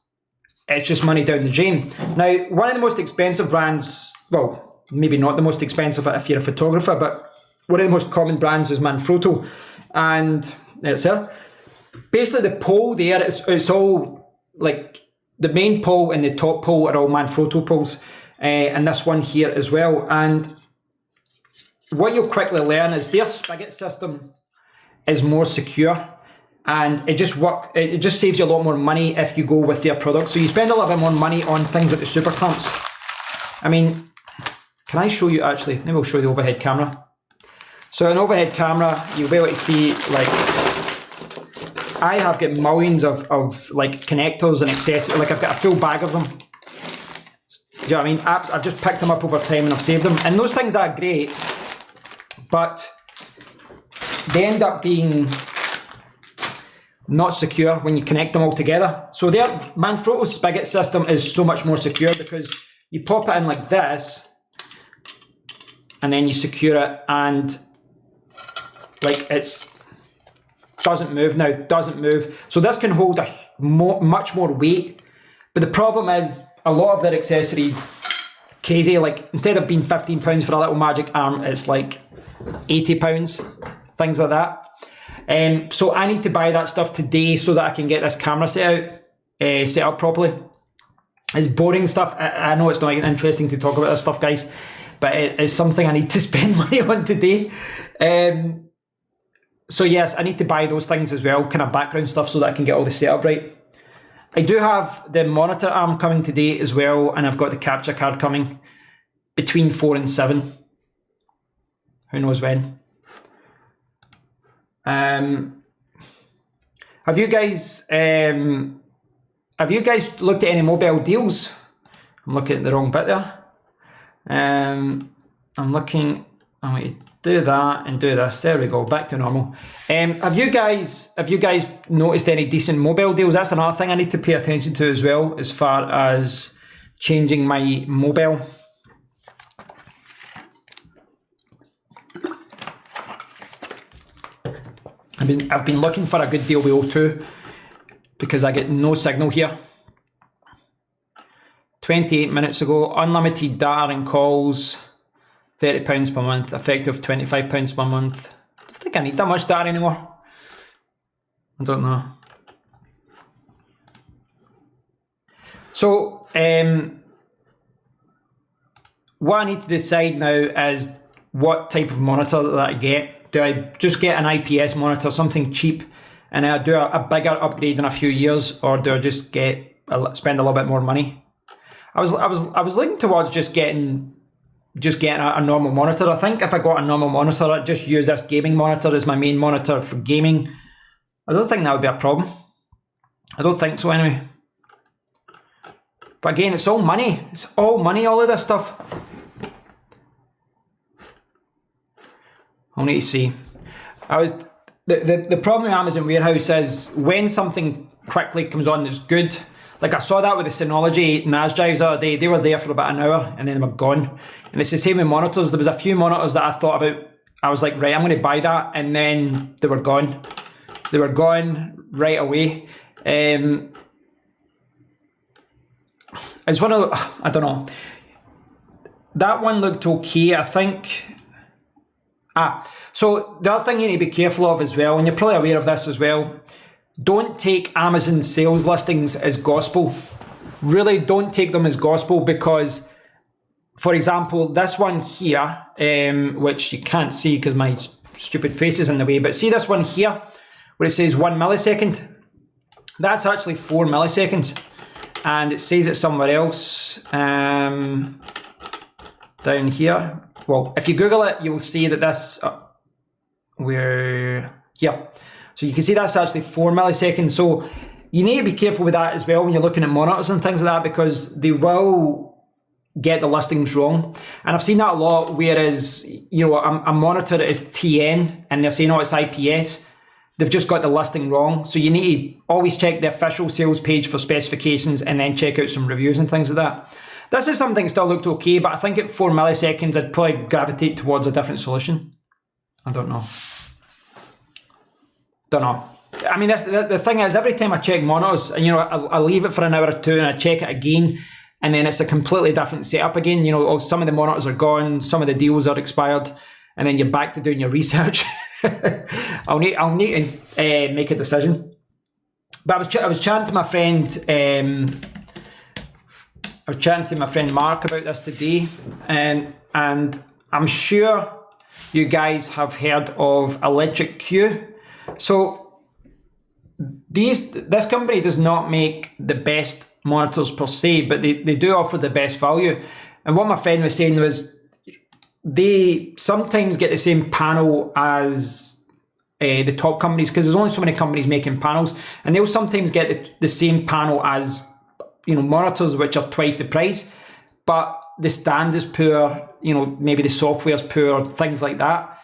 it's just money down the drain. Now, one of the most expensive brands, well, maybe not the most expensive if you're a photographer, but one of the most common brands is Manfrotto, and it's here. Basically, the pole there, it's all like the main pole and the top pole are all Manfrotto poles, and this one here as well. And what you'll quickly learn is their spigot system is more secure, and it just saves you a lot more money if you go with their products. So you spend a little bit more money on things like the super clamps. I mean, can I show you actually? Maybe I'll show you the overhead camera. So an overhead camera, you'll be able to see, like, I have got millions of like connectors and accessories. Like, I've got a full bag of them. Do you know what I mean? I've just picked them up over time and I've saved them. And those things are great, but they end up being not secure when you connect them all together. So their Manfrotto's spigot system is so much more secure because you pop it in like this and then you secure it, and like doesn't move now, doesn't move. So this can hold much more weight. But the problem is a lot of their accessories, crazy, like instead of being £15 for a little magic arm, it's like £80, things like that. So I need to buy that stuff today so that I can get this camera set up properly. It's boring stuff. I know it's not interesting to talk about this stuff, guys, but it is something I need to spend money on today. So yes, I need to buy those things as well, kind of background stuff, so that I can get all the setup right. I do have the monitor arm coming today as well, and I've got the capture card coming between 4 and 7. Who knows when. Have you guys looked at any mobile deals? I'm looking at the wrong bit there. I'm looking. I'm going to do that and do this. There we go. Back to normal. Have you guys noticed any decent mobile deals? That's another thing I need to pay attention to as well, as far as changing my mobile. I've been looking for a good deal with O2 because I get no signal here. 28 minutes ago, unlimited data and calls. £30 per month, effective £25 per month. I don't think I need that much data anymore. I don't know. So, what I need to decide now is what type of monitor that I get. Do I just get an IPS monitor, something cheap, and I do a bigger upgrade in a few years, or do I just spend a little bit more money? I was leaning towards just getting a normal monitor. I think if I got a normal monitor, I'd just use this gaming monitor as my main monitor for gaming. I don't think that would be a problem. I don't think so anyway. But again, it's all money. It's all money, all of this stuff. I'll need to see. The problem with Amazon Warehouse is when something quickly comes on that's good. Like I saw that with the Synology NAS drives the other day. They were there for about an hour and then they were gone. And it's the same with monitors. There was a few monitors that I thought about. I was like, right, I'm going to buy that. And then they were gone. They were gone right away. It's one of, I don't know. That one looked okay, I think. So the other thing you need to be careful of as well, and you're probably aware of this as well, don't take Amazon sales listings as gospel. Really don't take them as gospel because, for example, this one here, which you can't see because my stupid face is in the way, but see this one here where it says 1 millisecond? That's actually 4 milliseconds. And it says it somewhere else down here. Well, if you Google it, you will see that this, we're here. So you can see that's actually 4 milliseconds. So you need to be careful with that as well when you're looking at monitors and things like that because they will get the listings wrong. And I've seen that a lot, whereas, you know, a monitor is TN and they're saying, oh, it's IPS. They've just got the listing wrong. So you need to always check the official sales page for specifications and then check out some reviews and things like that. This is something that still looked okay, but I think at 4 milliseconds, I'd probably gravitate towards a different solution. I don't know. I mean, the thing is, every time I check monitors, and you know, I leave it for an hour or two and I check it again, and then it's a completely different setup again. You know, some of the monitors are gone, some of the deals are expired, and then you're back to doing your research. I'll need to make a decision. But I was chatting to my friend. I was chatting to my friend Mark about this today, and I'm sure you guys have heard of Electric Q. So this company does not make the best monitors per se, but they do offer the best value. And what my friend was saying was they sometimes get the same panel as the top companies because there's only so many companies making panels, and they'll sometimes get the same panel as, you know, monitors which are twice the price, but the stand is poor, you know, maybe the software's poor, things like that.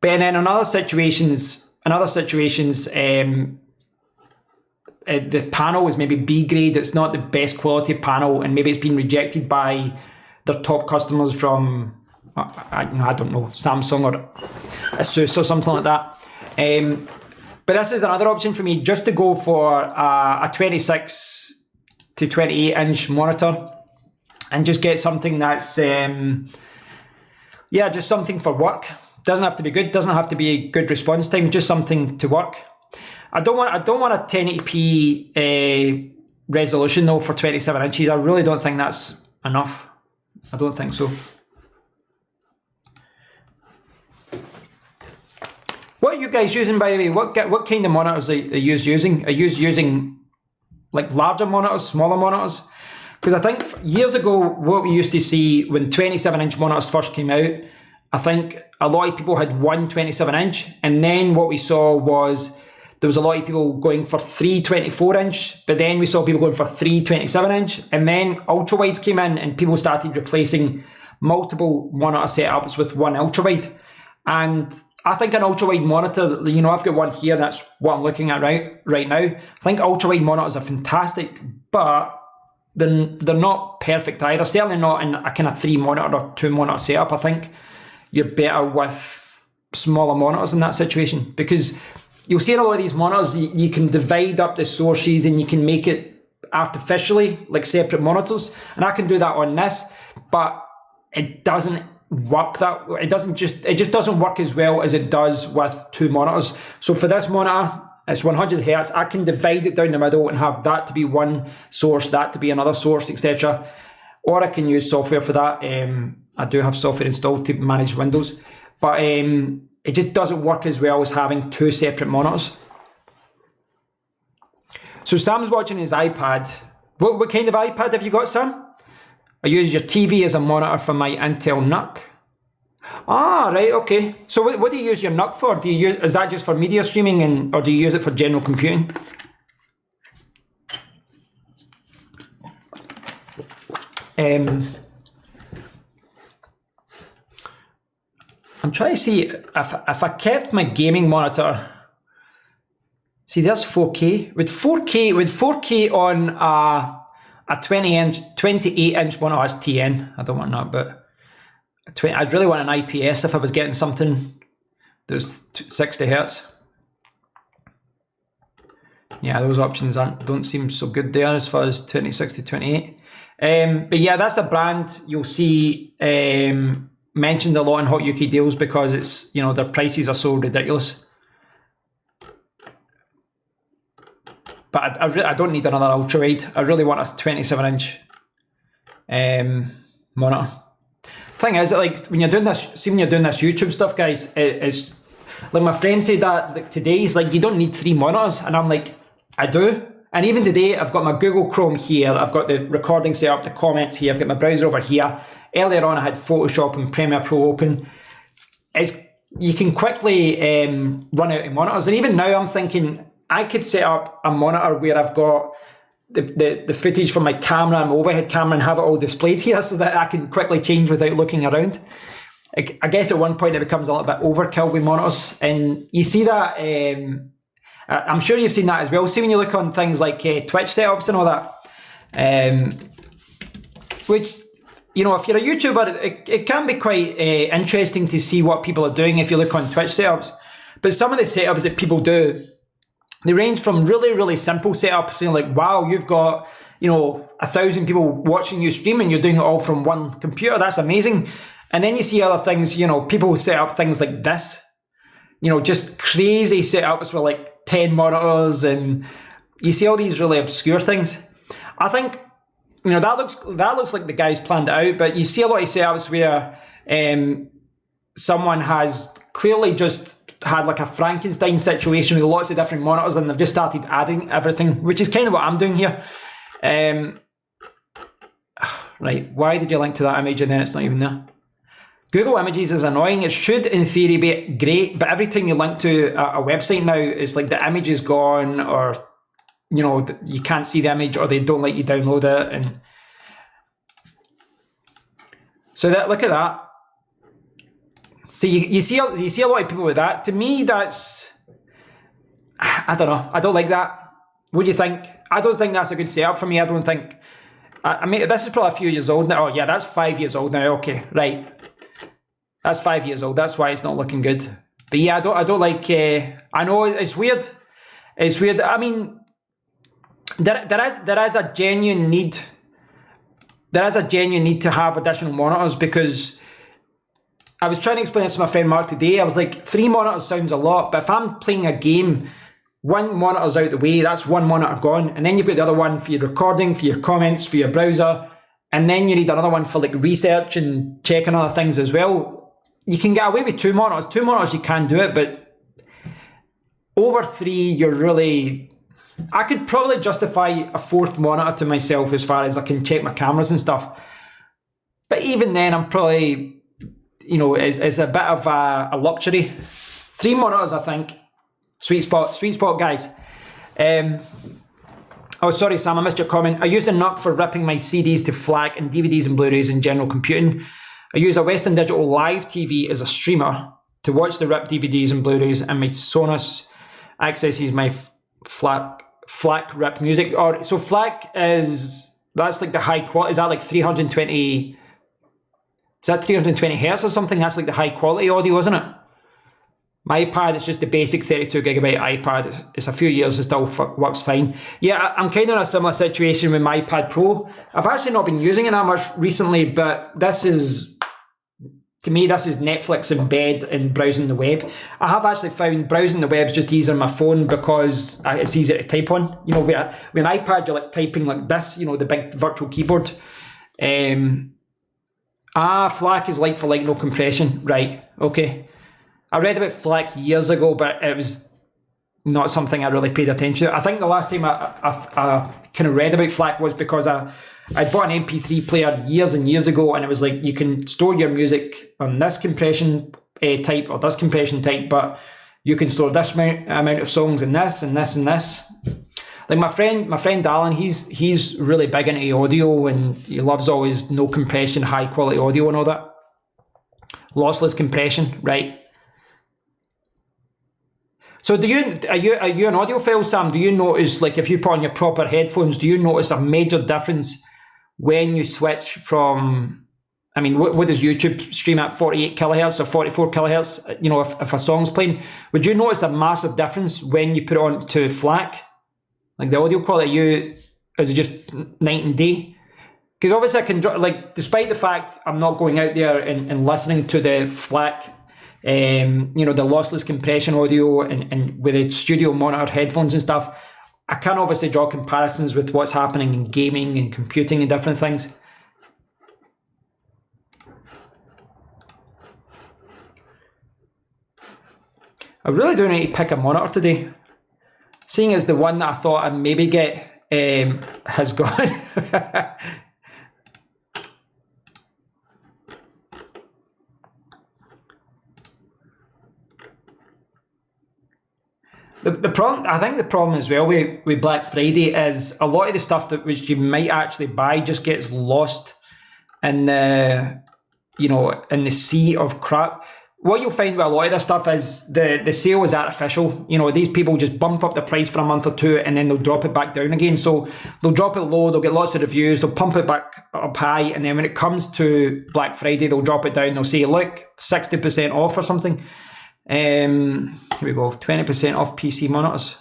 But then in other situations, the panel is maybe B grade, it's not the best quality panel, and maybe it's been rejected by their top customers from, I don't know, Samsung or Asus or something like that. But this is another option for me, just to go for a 26 to 28 inch monitor and just get something that's, just something for work. Doesn't have to be good, doesn't have to be a good response time, just something to work. I don't want a 1080p resolution though for 27 inches. I really don't think that's enough. I don't think so. What are you guys using, by the way? What kind of monitors are you using? Are you using like larger monitors, smaller monitors? Because I think years ago, what we used to see when 27-inch monitors first came out, I think a lot of people had one 27-inch, and then what we saw was there was a lot of people going for 3 24-inch, but then we saw people going for 3 27-inch, and then ultra-wides came in and people started replacing multiple monitor setups with one ultrawide. And I think an ultrawide monitor, you know, I've got one here, that's what I'm looking at right now. I think ultrawide monitors are fantastic, but they're not perfect either. Certainly not in a kind of 3 monitor or 2 monitor setup. I think you're better with smaller monitors in that situation, because you'll see in a lot of these monitors, you can divide up the sources and you can make it artificially like separate monitors. And I can do that on this, but it doesn't work that way. It just doesn't work as well as it does with 2 monitors. So for this monitor, it's 100 Hertz. I can divide it down the middle and have that to be one source, that to be another source, etc. Or I can use software for that. I do have software installed to manage Windows, but it just doesn't work as well as having 2 separate monitors. So Sam's watching his iPad. What kind of iPad have you got, Sam? I use your TV as a monitor for my Intel NUC. Ah, right, okay. So what do you use your NUC for? Is that just for media streaming, or do you use it for general computing? I'm trying to see if I kept my gaming monitor. See, there's 4K. With 4K on a 28-inch monitor, that's TN. I don't want that, but I'd really want an IPS if I was getting something that was 60 Hertz. Yeah, those options don't seem so good there as far as 2060, 28. But yeah, that's a brand you'll see mentioned a lot in Hot UK Deals, because it's, you know, their prices are so ridiculous. But I don't need another ultrawide. I really want a 27-inch monitor. Thing is, like, when you're doing this, YouTube stuff, guys, it's like my friend said that like, today. He's like, you don't need 3 monitors, and I'm like, I do. And even today, I've got my Google Chrome here. I've got the recording set up, the comments here. I've got my browser over here. Earlier on, I had Photoshop and Premiere Pro open. You can quickly run out of monitors, and even now, I'm thinking I could set up a monitor where I've got the footage from my camera and my overhead camera and have it all displayed here, so that I can quickly change without looking around. I guess at one point it becomes a little bit overkill with monitors, and you see that. I'm sure you've seen that as well. See, when you look on things like Twitch setups and all that, which, you know, if you're a YouTuber, it can be quite interesting to see what people are doing if you look on Twitch setups. But some of the setups that people do, they range from really, really simple setups, saying like, wow, you've got, you know, 1,000 people watching you stream and you're doing it all from one computer. That's amazing. And then you see other things, you know, people set up things like this, you know, just crazy setups with like 10 monitors, and you see all these really obscure things. I think, you know, that looks like the guy's planned it out, but you see a lot of setups where someone has clearly just had like a Frankenstein situation with lots of different monitors, and they've just started adding everything, which is kind of what I'm doing here. Right, why did you link to that image and then it's not even there? Google Images is annoying. It should, in theory, be great, but every time you link to a website now, it's like the image is gone, or, you know, you can't see the image, or they don't let you download it. And so look at that. So you see a lot of people with that. To me, that's, I don't know. I don't like that. What do you think? I don't think that's a good setup for me. I don't think. I mean, this is probably a few years old now. Oh yeah, that's 5 years old now. Okay, right. That's 5 years old. That's why it's not looking good. But yeah, I don't like. I know it's weird. It's weird. I mean, there is a genuine need. There is a genuine need to have additional monitors, because I was trying to explain this to my friend Mark today. I was like, 3 monitors sounds a lot, but if I'm playing a game, 1 monitor's out the way, that's 1 monitor gone. And then you've got the other one for your recording, for your comments, for your browser. And then you need another one for like research and checking other things as well. You can get away with 2 monitors. 2 monitors, you can do it, but over 3, you're really... I could probably justify a 4th monitor to myself as far as I can check my cameras and stuff. But even then, I'm probably... You know, it's a bit of a luxury. 3 monitors, I think. Sweet spot, guys. Oh, sorry, Sam, I missed your comment. I used a NUC for ripping my CDs to FLAC and DVDs and Blu-rays in general computing. I use a Western Digital Live TV as a streamer to watch the ripped DVDs and Blu-rays, and my Sonos accesses my FLAC rip music. Or so FLAC that's like the high quality. Is that like 320? Is that 320 hertz or something? That's like the high quality audio, isn't it? My iPad is just the basic 32 gigabyte iPad. It's a few years, it still works fine. Yeah, I'm kind of in a similar situation with my iPad Pro. I've actually not been using it that much recently, but this is, to me, this is Netflix in bed and browsing the web. I have actually found browsing the web is just easier on my phone because it's easier to type on. You know, with an iPad, you're like typing like this, you know, the big virtual keyboard. FLAC is like for like, no compression. Right, okay. I read about FLAC years ago, but it was not something I really paid attention to. I think the last time I kind of read about FLAC was because I bought an MP3 player years and years ago, and it was like, you can store your music on this compression type or this compression type, but you can store this amount of songs in this and this and this. Like my friend Alan, he's really big into audio, and he loves always no compression, high quality audio and all that. Lossless compression, right? So are you an audiophile, Sam? Do you notice, like, if you put on your proper headphones, do you notice a major difference when you switch from, I mean, what does YouTube stream at, 48 kilohertz or 44 kilohertz? You know, if a song's playing, would you notice a massive difference when you put it on to FLAC? Like the audio quality, is it just night and day? Because obviously I can, like, despite the fact I'm not going out there and listening to the FLAC, you know, the lossless compression audio and with the studio monitor headphones and stuff, I can obviously draw comparisons with what's happening in gaming and computing and different things. I really do need to pick a monitor today, seeing as the one that I thought I'd maybe get has gone. The problem, I think the problem as well with Black Friday is a lot of the stuff which you might actually buy just gets lost in the, you know, in the sea of crap. What you'll find with a lot of this stuff is the sale is artificial. You know, these people just bump up the price for a month or two and then they'll drop it back down again. So they'll drop it low, they'll get lots of reviews, they'll pump it back up high, and then when it comes to Black Friday, they'll drop it down, they'll say, look, 60% off or something. Here we go, 20% off PC monitors.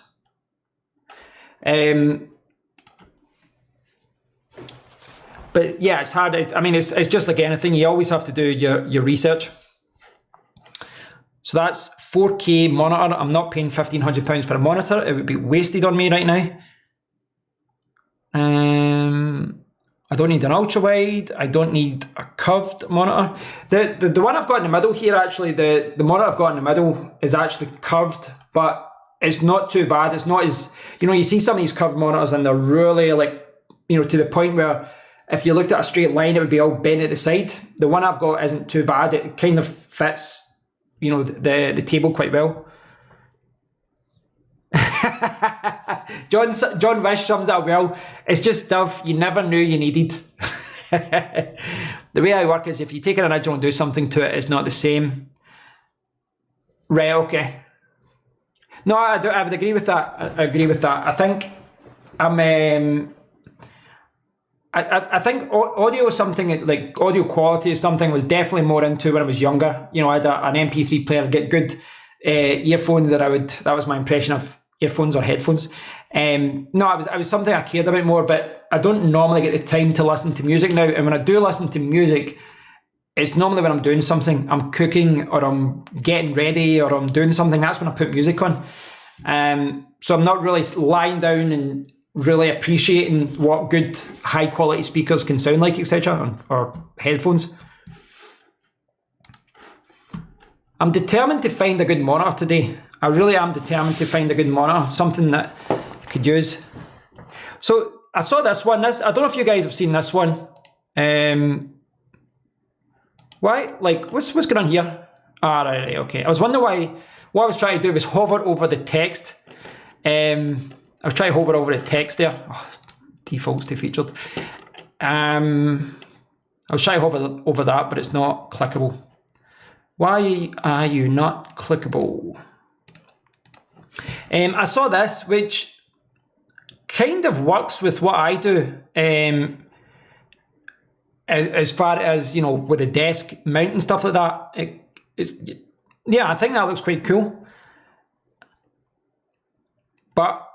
But yeah, it's hard. I mean, it's just like anything. You always have to do your research. So that's 4K monitor. I'm not paying £1,500 for a monitor. It would be wasted on me right now. I don't need an ultra wide. I don't need a curved monitor. The one I've got in the middle here, actually, the monitor I've got in the middle is actually curved, but it's not too bad. It's not as, you know, you see some of these curved monitors and they're really like, you know, to the point where if you looked at a straight line, it would be all bent at the side. The one I've got isn't too bad. It kind of fits, you know, the table quite well. John Wish sums that up well. It's just stuff you never knew you needed. The way I work is if you take an original and do something to it, it's not the same. Right, okay. No, I would agree with that. I agree with that. I think I think audio is something, like audio quality is something I was definitely more into when I was younger. You know, I had an MP3 player, get good earphones that was my impression of earphones or headphones. No, it was something I cared about more, but I don't normally get the time to listen to music now. And when I do listen to music, it's normally when I'm doing something. I'm cooking or I'm getting ready or I'm doing something. That's when I put music on. So I'm not really lying down and really appreciating what good high quality speakers can sound like, etc., or headphones. I'm determined to find a good monitor today. I really am determined to find a good monitor, something that I could use. So I saw this one. I don't know if you guys have seen this one. Why? Like, what's going on here? Ah, right, okay. I was wondering why. What I was trying to do was hover over the text. I was trying to hover over the text there. Oh, defaults to featured. I I was trying to hover over that, but it's not clickable. Why are you not clickable? I saw this, which kind of works with what I do. As far as, you know, with the desk mount and stuff like that. Yeah, I think that looks quite cool. But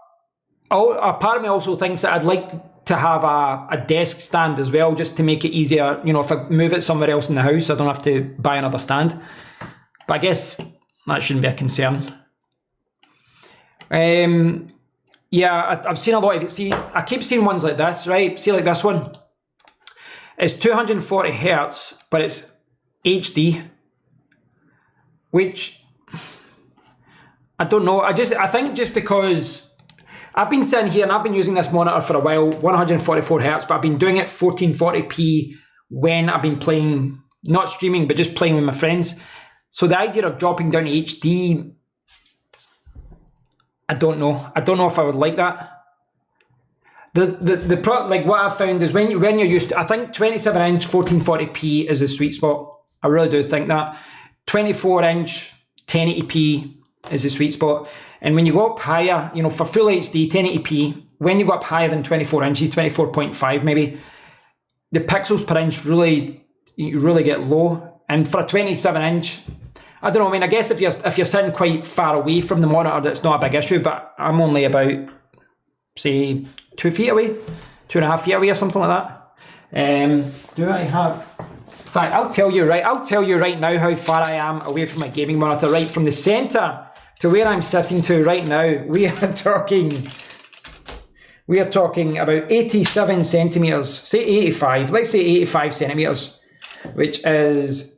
a part of me also thinks that I'd like to have a desk stand as well, just to make it easier. You know, if I move it somewhere else in the house, I don't have to buy another stand. But I guess that shouldn't be a concern. Yeah, I've seen a lot of it. See, I keep seeing ones like this, right? See, like this one. It's 240 hertz, but it's HD, which I don't know. I think just because I've been sitting here and I've been using this monitor for a while, 144 hertz, but I've been doing it 1440p when I've been playing, not streaming, but just playing with my friends. So the idea of dropping down to HD, I don't know. I don't know if I would like that. Like what I've found is when you're used to, I think 27-inch 1440p is the sweet spot. I really do think that. 24-inch 1080p is the sweet spot. And when you go up higher, you know, for full HD 1080p, when you go up higher than 24 inches, 24.5 maybe, the pixels per inch you really get low. And for a 27-inch, I don't know. I mean, I guess if you're sitting quite far away from the monitor, that's not a big issue. But I'm only about, say, 2 feet away, 2.5 feet away, or something like that. Do I have? In fact, I'll tell you right now how far I am away from my gaming monitor. Right from the center to where I'm sitting to right now, we are talking about 87 centimeters. Say 85. Let's say 85 centimeters, which is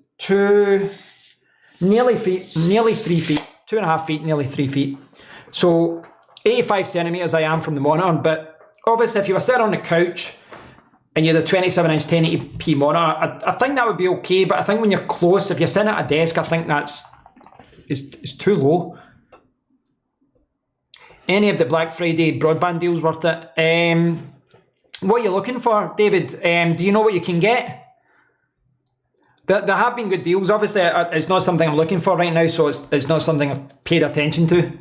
nearly 3 feet, 2.5 feet, nearly 3 feet. So 85 centimeters I am from the monitor, but obviously if you were sitting on the couch and you had a 27-inch 1080p monitor, I think that would be okay, but I think when you're close, if you're sitting at a desk, I think it's too low. Any of the Black Friday broadband deals worth it? What are you looking for, David? Do you know what you can get? There have been good deals. Obviously, it's not something I'm looking for right now, so it's not something I've paid attention to.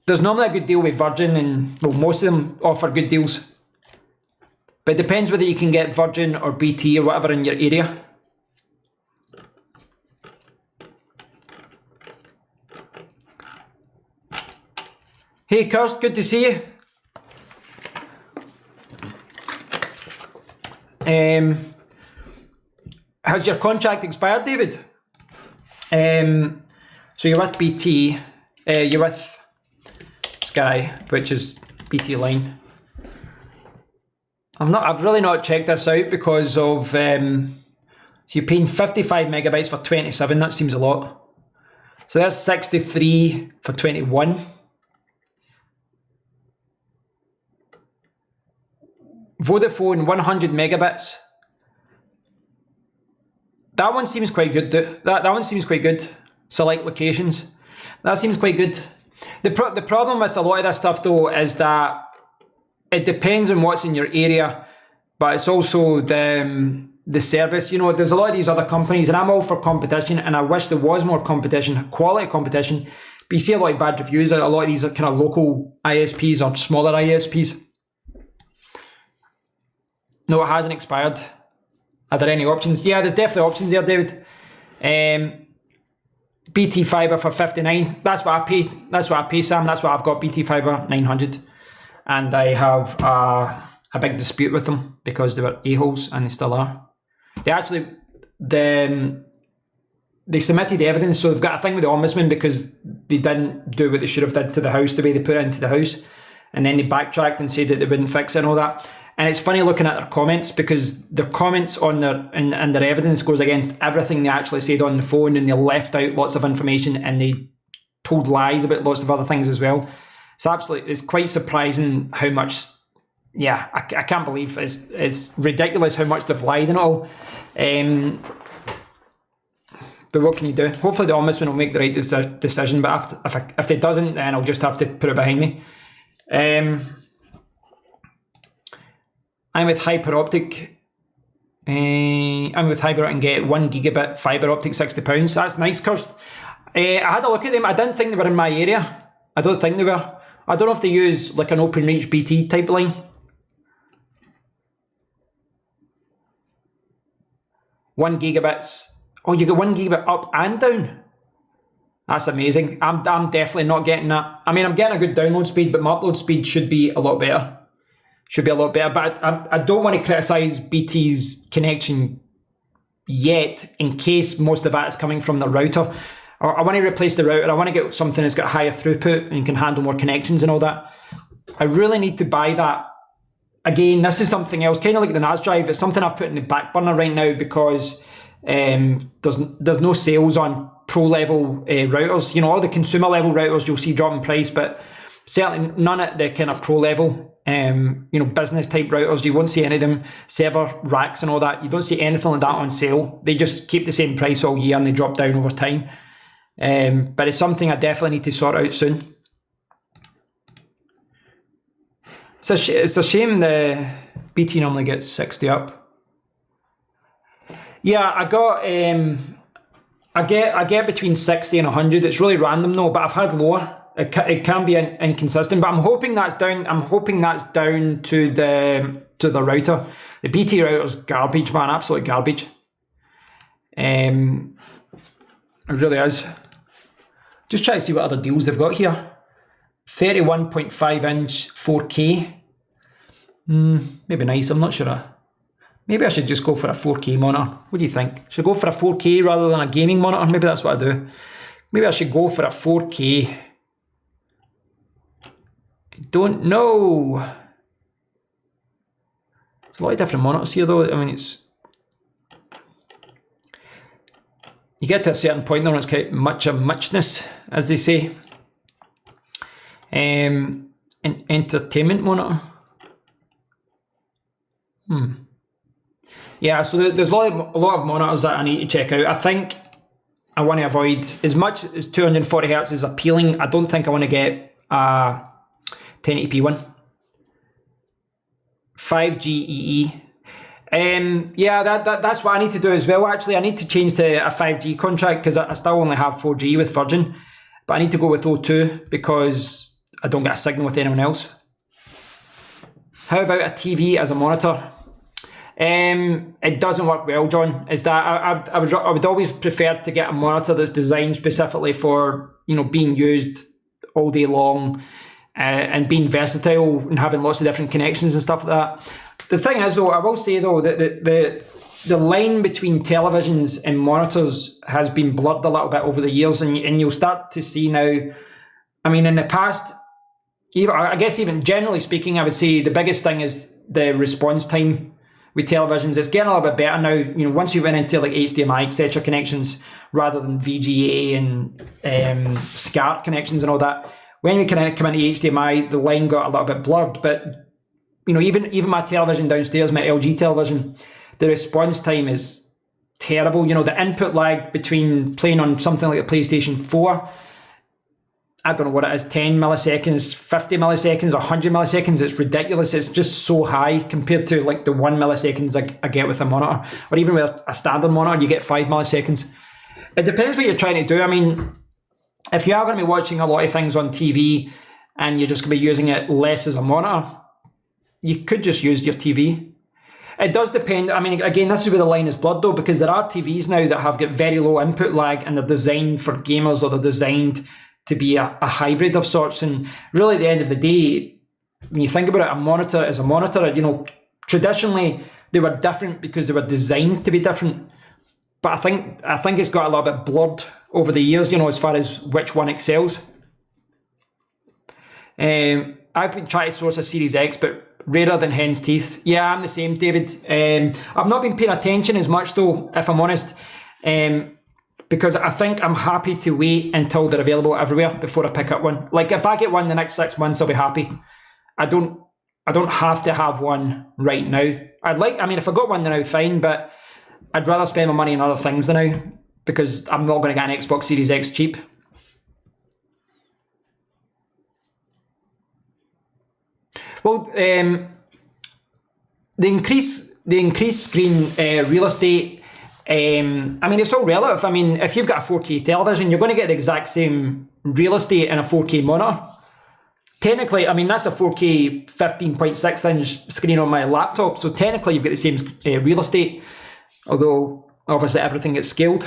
There's normally a good deal with Virgin, and well, most of them offer good deals. But it depends whether you can get Virgin or BT or whatever in your area. Hey Kirst, good to see you. Has your contract expired, David? So you're with BT, you're with Sky, which is BT Line. I've really not checked this out because of, so you're paying 55 megabytes for 27, that seems a lot. So that's 63 for 21. Vodafone 100 megabits. That one seems quite good. That one seems quite good. Select locations. That seems quite good. The problem with a lot of this stuff though is that it depends on what's in your area, but it's also the service. You know, there's a lot of these other companies, and I'm all for competition, and I wish there was more competition, quality competition. But you see a lot of bad reviews. A lot of these are kind of local ISPs or smaller ISPs. No, it hasn't expired. Are there any options? Yeah, there's definitely options there, David. BT Fibre for 59. That's what I pay. That's what I pay, Sam. That's what I've got. BT Fibre 900, and I have a big dispute with them because they were a-holes, and they still are. They actually they submitted evidence, so they've got a thing with the ombudsman because they didn't do what they should have did to the house the way they put it into the house, and then they backtracked and said that they wouldn't fix it and all that. And it's funny looking at their comments because their comments on and their evidence goes against everything they actually said on the phone, and they left out lots of information and they told lies about lots of other things as well. It's quite surprising how much, yeah, I can't believe it's ridiculous how much they've lied and all. But what can you do? Hopefully the ombudsman will make the right decision, but if it doesn't, then I'll just have to put it behind me. I'm with HyperOptic. I'm with HyperOptic and get 1 gigabit fibre optic, £60. That's nice, Kirst. I had a look at them. I didn't think they were in my area. I don't think they were. I don't know if they use like an OpenReach BT type line. One gigabits. Oh, you get 1 gigabit up and down. That's amazing. I'm definitely not getting that. I mean, I'm getting a good download speed, but my upload speed should be a lot better. Should be a lot better. But I don't want to criticise BT's connection yet, in case most of that is coming from the router. I want to replace the router. I want to get something that's got higher throughput and can handle more connections and all that. I really need to buy that. Again, this is something else, kind of like the NAS drive. It's something I've put in the back burner right now because there's no sales on pro level routers. You know, all the consumer level routers you'll see drop in price, but certainly none at the kind of pro level. You know, business type routers, you won't see any of them. Server racks and all that, you don't see anything like that on sale. They just keep the same price all year and they drop down over time. But it's something I definitely need to sort out soon. It's a shame the BT normally gets 60 up. Yeah, I get between 60 and 100. It's really random though, but I've had lower. It can be inconsistent, but I'm hoping that's down. I'm hoping that's down to the router. The BT router's garbage, man, absolute garbage. It really is. Just try to see what other deals they've got here. 31.5 inch 4K. Maybe nice. I'm not sure. Maybe I should just go for a 4K monitor. What do you think? Should I go for a 4K rather than a gaming monitor? Maybe that's what I do. Maybe I should go for a 4K. I don't know. There's a lot of different monitors here though. I mean, it's... You get to a certain point though, and it's quite much of muchness, as they say. An entertainment monitor. Yeah, so there's a lot of monitors that I need to check out. I think I want to avoid, as much as 240 Hz is appealing, I don't think I want to get a 1080p one. 5G EE. Yeah, that's what I need to do as well. Actually, I need to change to a 5G contract because I still only have 4G with Virgin, but I need to go with O2 because I don't get a signal with anyone else. How about a TV as a monitor? It doesn't work well, John. Is that I would always prefer to get a monitor that's designed specifically for, you know, being used all day long and being versatile and having lots of different connections and stuff like that. The thing is, though, I will say though that the line between televisions and monitors has been blurred a little bit over the years, and you'll start to see now. I mean, in the past, I guess even generally speaking, I would say the biggest thing is the response time with televisions. It's getting a little bit better now. You know, once you went into like HDMI etc. connections rather than VGA and SCART connections and all that. When we come into HDMI, the line got a little bit blurred. But you know, even my television downstairs, my LG television, the response time is terrible. You know, the input lag between playing on something like a PlayStation 4, I don't know what it is, 10 milliseconds, 50 milliseconds, 100 milliseconds. It's ridiculous. It's just so high compared to like the 1 milliseconds I get with a monitor, or even with a standard monitor, you get 5 milliseconds. It depends what you're trying to do. I mean, if you are going to be watching a lot of things on TV and you're just going to be using it less as a monitor, you could just use your TV. It does depend. I mean, again, this is where the line is blurred though, because there are TVs now that have got very low input lag and they're designed for gamers, or they're designed to be a hybrid of sorts. And really at the end of the day, when you think about it, a monitor is a monitor. You know, traditionally they were different because they were designed to be different. But I think it's got a little bit blurred over the years, you know, as far as which one excels. I've been trying to source a Series X, but rarer than hen's teeth. Yeah, I'm the same, David. I've not been paying attention as much though, if I'm honest. Because I think I'm happy to wait until they're available everywhere before I pick up one. Like if I get one in the next 6 months, I'll be happy. I don't have to have one right now. I mean, if I got one now, fine, but I'd rather spend my money on other things than now, because I'm not going to get an Xbox Series X cheap. Well, the increased screen real estate, I mean, it's all relative. I mean, if you've got a 4K television, you're going to get the exact same real estate in a 4K monitor. Technically, I mean, that's a 4K 15.6 inch screen on my laptop, so technically you've got the same real estate, although obviously everything gets scaled.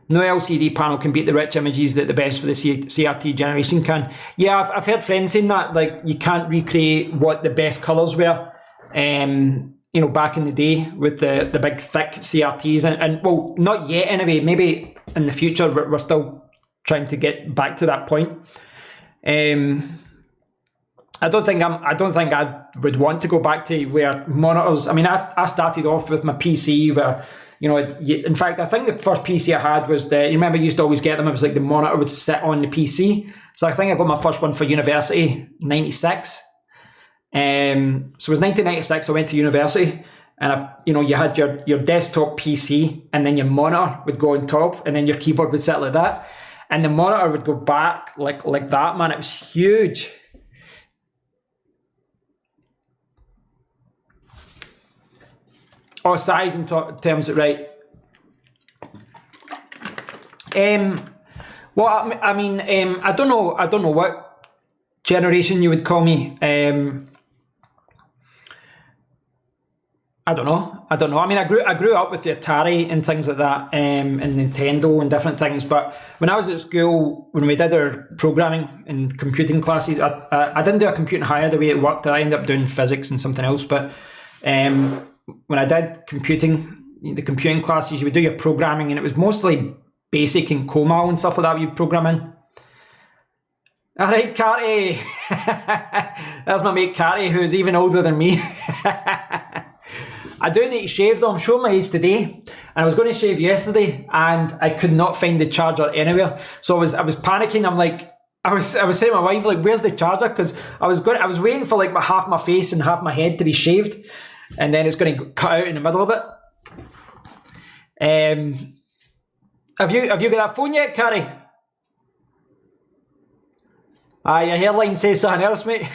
No LCD panel can beat the rich images that the best for the CRT generation can. Yeah, I've heard friends saying that, like, you can't recreate what the best colours were, you know, back in the day with the big thick CRTs, and well, not yet anyway, maybe in the future we're still trying to get back to that point. I don't think I would want to go back to where monitors. I mean, I started off with my PC where, you know, in fact, I think the first PC I had was you remember you used to always get them, it was like the monitor would sit on the PC. So I think I got my first one for university, 96. So it was 1996, I went to university, and you know, you had your desktop PC, and then your monitor would go on top, and then your keyboard would sit like that. And the monitor would go back like that, man. It was huge. Oh, size in terms of, right. Well, I mean, I don't know what generation you would call me. I don't know. I mean, I grew up with the Atari and things like that, and Nintendo and different things. But when I was at school, when we did our programming and computing classes, I didn't do a computing higher the way it worked. I ended up doing physics and something else. But when I did the computing classes, you would do your programming, and it was mostly BASIC and COMAL and stuff like that you'd program in. All right, Carty. That's my mate Carty, who's even older than me. I do need to shave though. I'm showing my age today, and I was going to shave yesterday, and I could not find the charger anywhere. So I was panicking. I'm like, I was saying to my wife, like, where's the charger? Because I was waiting for like half my face and half my head to be shaved, and then it's going to cut out in the middle of it. Have you got that phone yet, Carrie? Your hairline says something else, mate.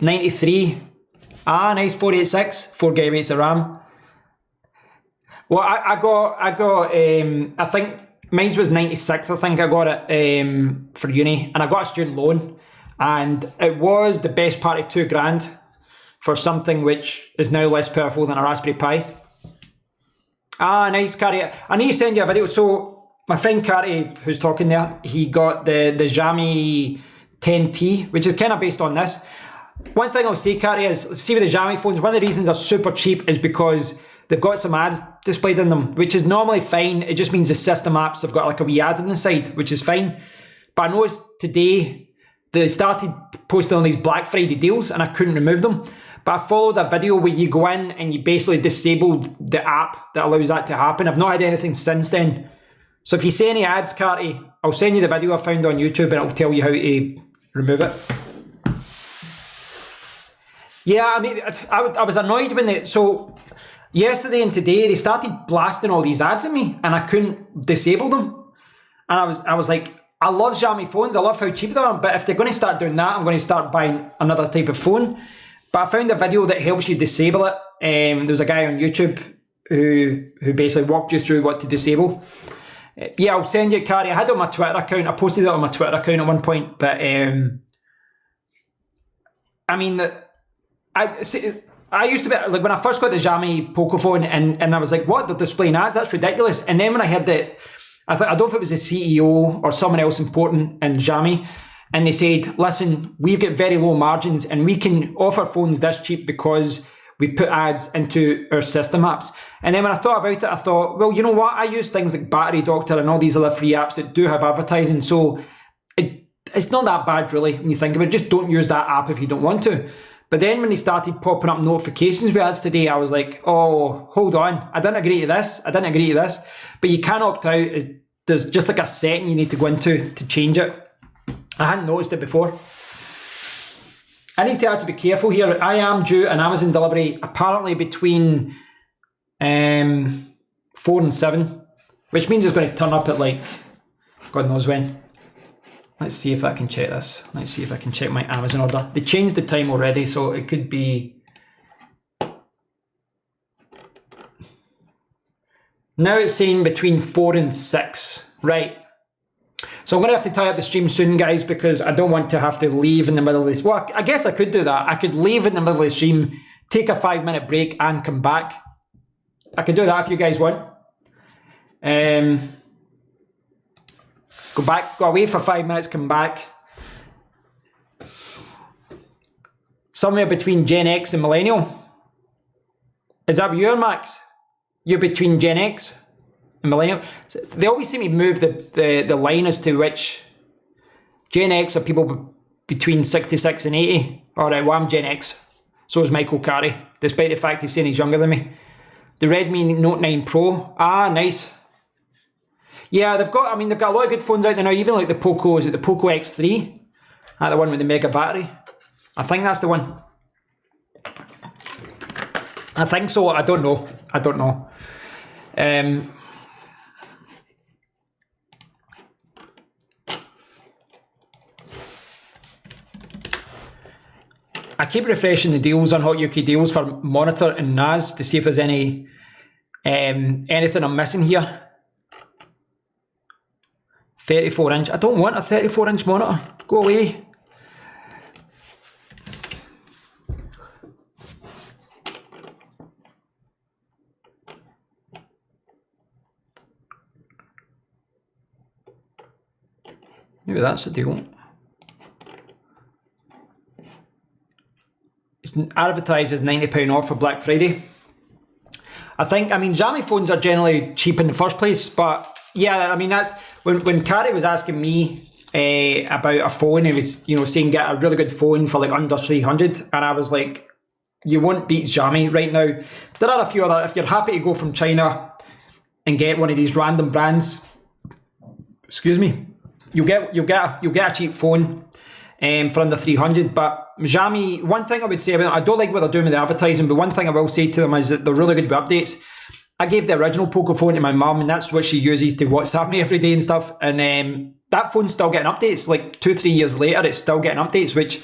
93. Nice, 486, 4 gigabytes of RAM. Well, I got I think mine was 96, I think I got it for uni, and I got a student loan, and it was the best part of $2,000 for something which is now less powerful than a Raspberry Pi. Nice, Carrie. I need to send you a video. So my friend Carrie, who's talking there, he got the Xiaomi 10T, which is kind of based on this. One thing I'll say, Carrie, is see with the Xiaomi phones, one of the reasons they're super cheap is because they've got some ads displayed in them, which is normally fine. It just means the system apps have got like a wee ad on the side, which is fine. But I noticed today they started posting on these Black Friday deals, and I couldn't remove them. But I followed a video where you go in and you basically disabled the app that allows that to happen. I've not had anything since then. So if you see any ads, Carty, I'll send you the video I found on YouTube, and it'll tell you how to remove it. Yeah, I mean, I was annoyed when so yesterday and today they started blasting all these ads at me, and I couldn't disable them. And I was like, I love Xiaomi phones, I love how cheap they are, but if they're going to start doing that, I'm going to start buying another type of phone. But I found a video that helps you disable it. There was a guy on YouTube who basically walked you through what to disable. Yeah, I'll send you, Carrie. I had it on my Twitter account. I posted it on my Twitter account at one point, but I mean, I used to be, like, when I first got the Xiaomi Pocophone, and I was like, what, they're displaying ads? That's ridiculous. And then when I heard that, I don't know if it was the CEO or someone else important in Xiaomi, and they said, listen, we've got very low margins, and we can offer phones this cheap because we put ads into our system apps. And then when I thought about it, I thought, well, you know what? I use things like Battery Doctor and all these other free apps that do have advertising, so it's not that bad, really, when you think about it. Just don't use that app if you don't want to. But then when they started popping up notifications with ads today, I was like, oh, hold on. I didn't agree to this. But you can opt out. There's just like a setting you need to go into to change it. I hadn't noticed it before. I need to actually be careful here. I am due an Amazon delivery apparently between 4 and 7, which means it's going to turn up at, like, God knows when. Let's see if I can check this. Let's see if I can check my Amazon order. They changed the time already, so it could be... Now it's saying between 4 and 6. Right. So I'm going to have to tie up the stream soon, guys, because I don't want to have to leave in the middle of this. Well, I guess I could do that. I could leave in the middle of the stream, take a 5-minute break and come back. I could do that if you guys want. Go back, go away for 5 minutes, come back. Somewhere between Gen X and Millennial. Is that what you are, Max? You're between Gen X and Millennial. They always seem to move the line as to which Gen X are people between 66 and 80. Alright, well, I'm Gen X. So is Michael Carey, despite the fact he's saying he's younger than me. The Redmi Note 9 Pro. Ah, nice. Yeah, they've got a lot of good phones out there now, even like the Poco, is it the Poco X3? The one with the mega battery. I think that's the one. I think so, I don't know. I don't know. I keep refreshing the deals on Hot UK deals for monitor and NAS to see if there's any anything I'm missing here. 34-inch. I don't want a 34-inch monitor. Go away. Maybe that's the deal. It's advertised as £90 off for Black Friday. I mean, Xiaomi phones are generally cheap in the first place, but yeah, I mean, that's when Carrie was asking me about a phone, he was, saying get a really good phone for like under 300, and I was like, you won't beat Xiaomi right now. There are a few other, if you're happy to go from China and get one of these random brands, excuse me, you'll get a cheap phone for under 300. But Xiaomi, one thing I would say about them, I don't like what they're doing with the advertising, but one thing I will say to them is that they're really good with updates. I gave the original Poco phone to my mum, and that's what she uses to WhatsApp me every day and stuff. And that phone's still getting updates. Like 2-3 years later, it's still getting updates, which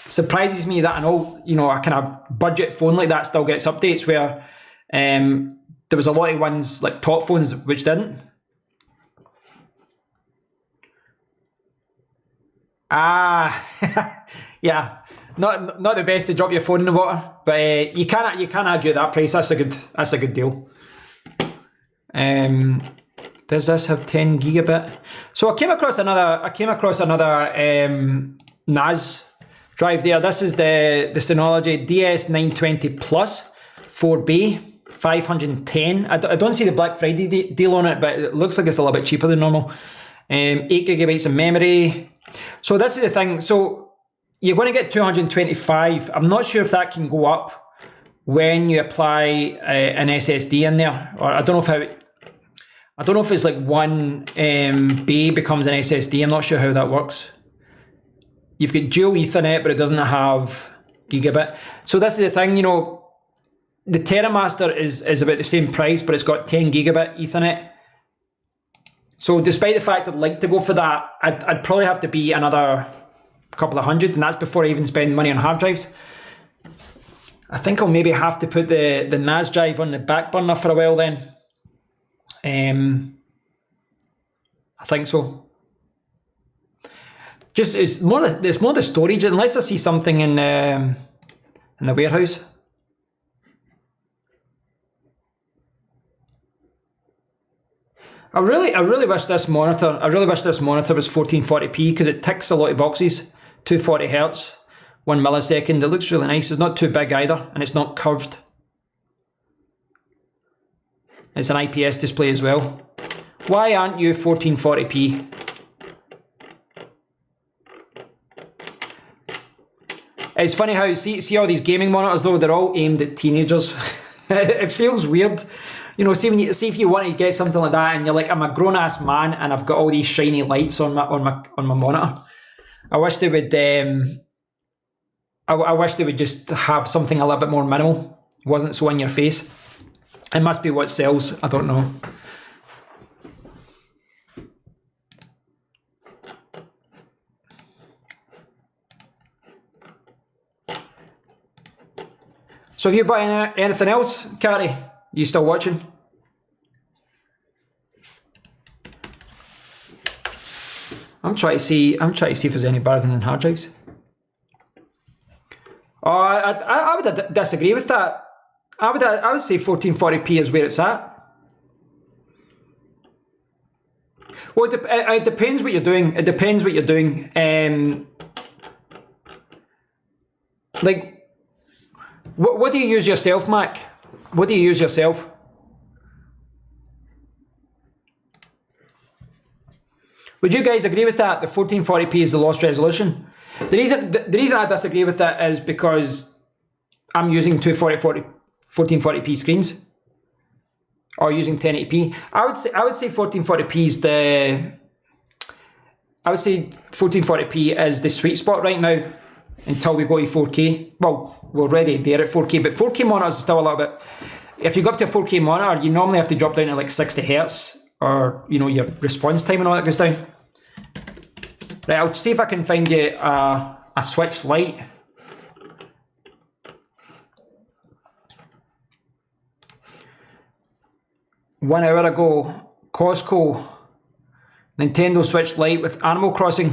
surprises me that an old, a kind of budget phone like that still gets updates, where there was a lot of ones like top phones which didn't. Yeah, not the best to drop your phone in the water, but you can't argue that price. That's a good deal. Does this have 10 gigabit? So I came across another NAS drive there. This is the Synology DS920 Plus 4B 510. I don't see the Black Friday deal on it, but it looks like it's a little bit cheaper than normal. 8 gigabytes of memory. So this is the thing. So you're going to get 225. I'm not sure if that can go up when you apply an SSD in there, or I don't know if it's like one bay becomes an SSD. I'm not sure how that works. You've got dual Ethernet, but it doesn't have gigabit. So this is the thing, the TerraMaster is about the same price, but it's got 10 gigabit Ethernet. So despite the fact I'd like to go for that, I'd probably have to be another couple of hundred, and that's before I even spend money on hard drives. I think I'll maybe have to put the NAS drive on the back burner for a while then. I think so. Just it's more the storage, unless I see something in the warehouse. I really wish this monitor was 1440p, because it ticks a lot of boxes. 240 hertz, 1 millisecond. It looks really nice. It's not too big either, and it's not curved. It's an IPS display as well. Why aren't you 1440p? It's funny how see all these gaming monitors though, they're all aimed at teenagers. It feels weird. See if you want to get something like that and you're like, I'm a grown-ass man and I've got all these shiny lights on my monitor. I wish they would I wish they would just have something a little bit more minimal. It wasn't so in your face. It must be what sells, I don't know. So have you bought anything else, Carrie? You still watching? I'm trying to see if there's any bargains in hard drives. Oh, I would disagree with that. I would say 1440p is where it's at. Well, it depends what you're doing. It depends what you're doing. Like, what do you use yourself, Mac? What do you use yourself? Would you guys agree with that? The 1440p is the lost resolution. The reason I disagree with that is because I'm using 1440p screens, or using 1080p. I would say 1440p is I would say 1440p is the sweet spot right now until we go to 4K. Well, we're already there at 4K, but 4K monitors is still a little bit. If you go up to a 4K monitor, you normally have to drop down to like 60 Hz, or your response time and all that goes down. Right, I'll see if I can find you a switch lite. One hour ago, Costco, Nintendo Switch Lite with Animal Crossing.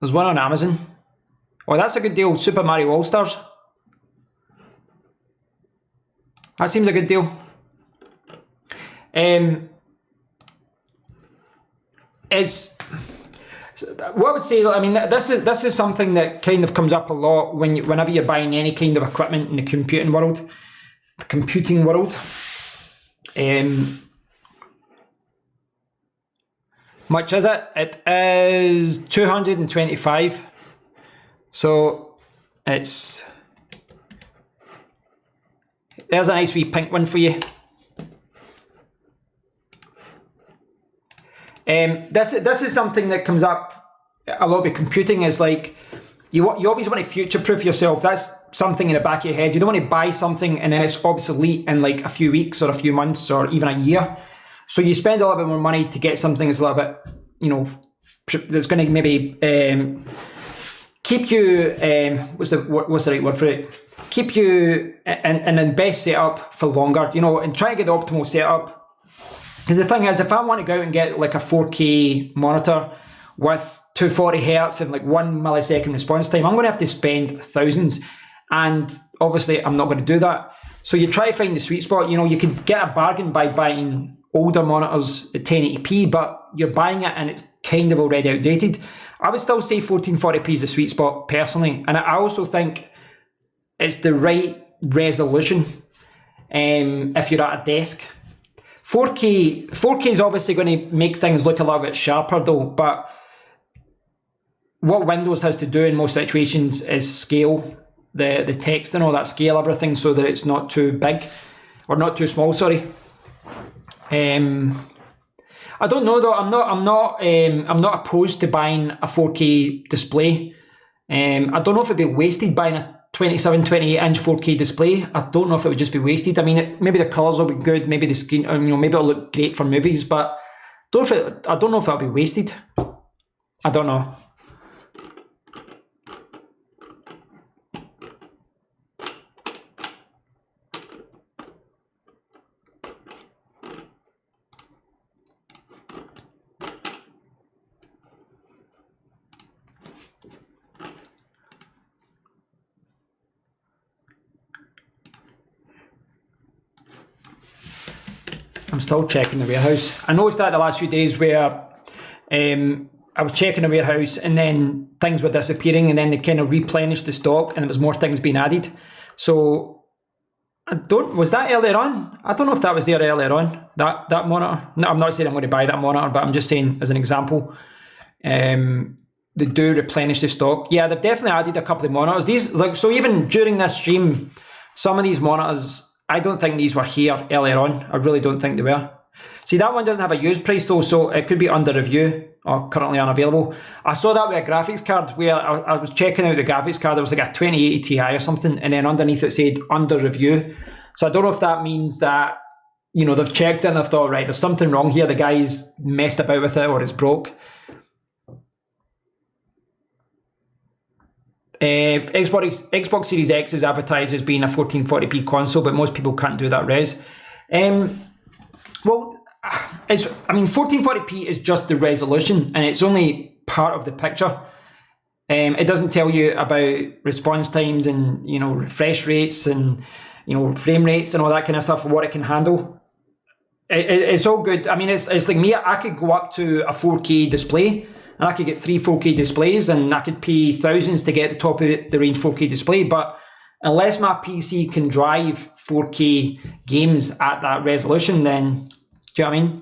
There's one on Amazon. Oh, that's a good deal. Super Mario All-Stars. That seems a good deal. What I would say, I mean, this is something that kind of comes up a lot whenever you're buying any kind of equipment in the computing world. Much is it? It is 225. So there's a nice wee pink one for you. This is something that comes up a lot with computing, is like you always want to future-proof yourself. That's something in the back of your head. You don't want to buy something and then it's obsolete in like a few weeks or a few months or even a year. So you spend a little bit more money to get something that's a little bit, that's going to maybe keep you, what's the right word for it? Keep you in the best setup for longer, and try to get the optimal setup. Because the thing is, if I want to go out and get like a 4K monitor with 240 Hz and like 1 millisecond response time, I'm going to have to spend thousands. And obviously, I'm not going to do that. So you try to find the sweet spot. You could get a bargain by buying older monitors at 1080p, but you're buying it and it's kind of already outdated. I would still say 1440p is the sweet spot personally. And I also think it's the right resolution if you're at a desk. 4K is obviously going to make things look a little bit sharper though, but what Windows has to do in most situations is scale the text and all that, scale everything so that it's not too big, or not too small, sorry. I don't know though, I'm not opposed to buying a 4K display. I don't know if it'd be wasted buying a 28 inch 4K display. I don't know if it would just be wasted. I mean, maybe the colours will be good, maybe the screen, maybe it'll look great for movies, but I don't know if that'll be wasted. I don't know. I'm still checking the warehouse. I noticed that the last few days where I was checking the warehouse and then things were disappearing and then they kind of replenished the stock and there was more things being added. So was that earlier on? I don't know if that was there earlier on, that monitor. No, I'm not saying I'm going to buy that monitor, but I'm just saying as an example, they do replenish the stock. Yeah, they've definitely added a couple of monitors. So even during this stream, some of these monitors, I don't think these were here earlier on. I really don't think they were. See, that one doesn't have a used price though, so it could be under review or currently unavailable. I saw that with a graphics card where I was checking out the graphics card. There was like a 2080 Ti or something, and then underneath it said under review. So I don't know if that means that, they've checked it and they've thought, right, there's something wrong here. The guy's messed about with it or it's broke. Xbox Series X is advertised as being a 1440p console, but most people can't do that res. Well, 1440p is just the resolution, and it's only part of the picture. It doesn't tell you about response times and refresh rates and frame rates and all that kind of stuff, what it can handle. It's all good. I mean, it's like me. I could go up to a 4K display, and I could get 3 4K displays, and I could pay thousands to get the top of the range 4K display. But unless my PC can drive 4K games at that resolution, then do you know what I mean?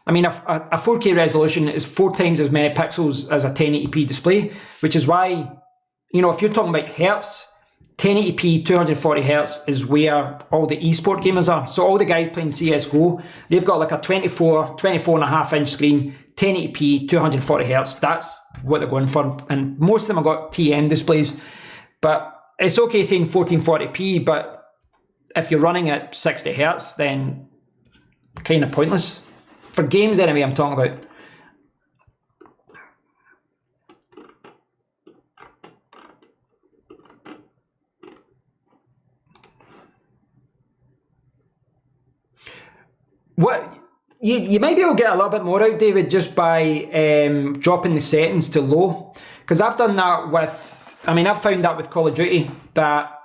I mean, a 4K resolution is 4 times as many pixels as a 1080p display, which is why, if you're talking about hertz, 1080p 240 hertz is where all the esport gamers are. So all the guys playing CSGO, they've got like a 24 and a half inch screen, 1080p 240 hertz. That's what they're going for. And most of them have got TN displays. But it's okay saying 1440p, but if you're running at 60 hertz, then kind of pointless. For games anyway, I'm talking about. What you might be able to get a little bit more out, David, just by dropping the settings to low. Because I've done that with, I've found that with Call of Duty, that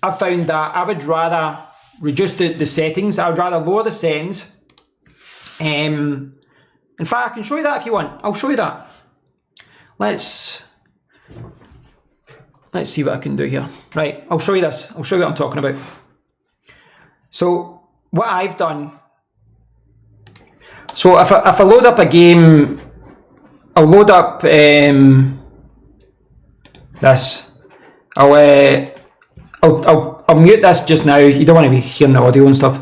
I've found that I would rather reduce the settings. I would rather lower the settings. In fact, I can show you that if you want. I'll show you that. Let's see what I can do here. Right, I'll show you this. I'll show you what I'm talking about. So what I've done. So if I load up a game, I'll load up this. I'll mute this just now. You don't want to be hearing the audio and stuff.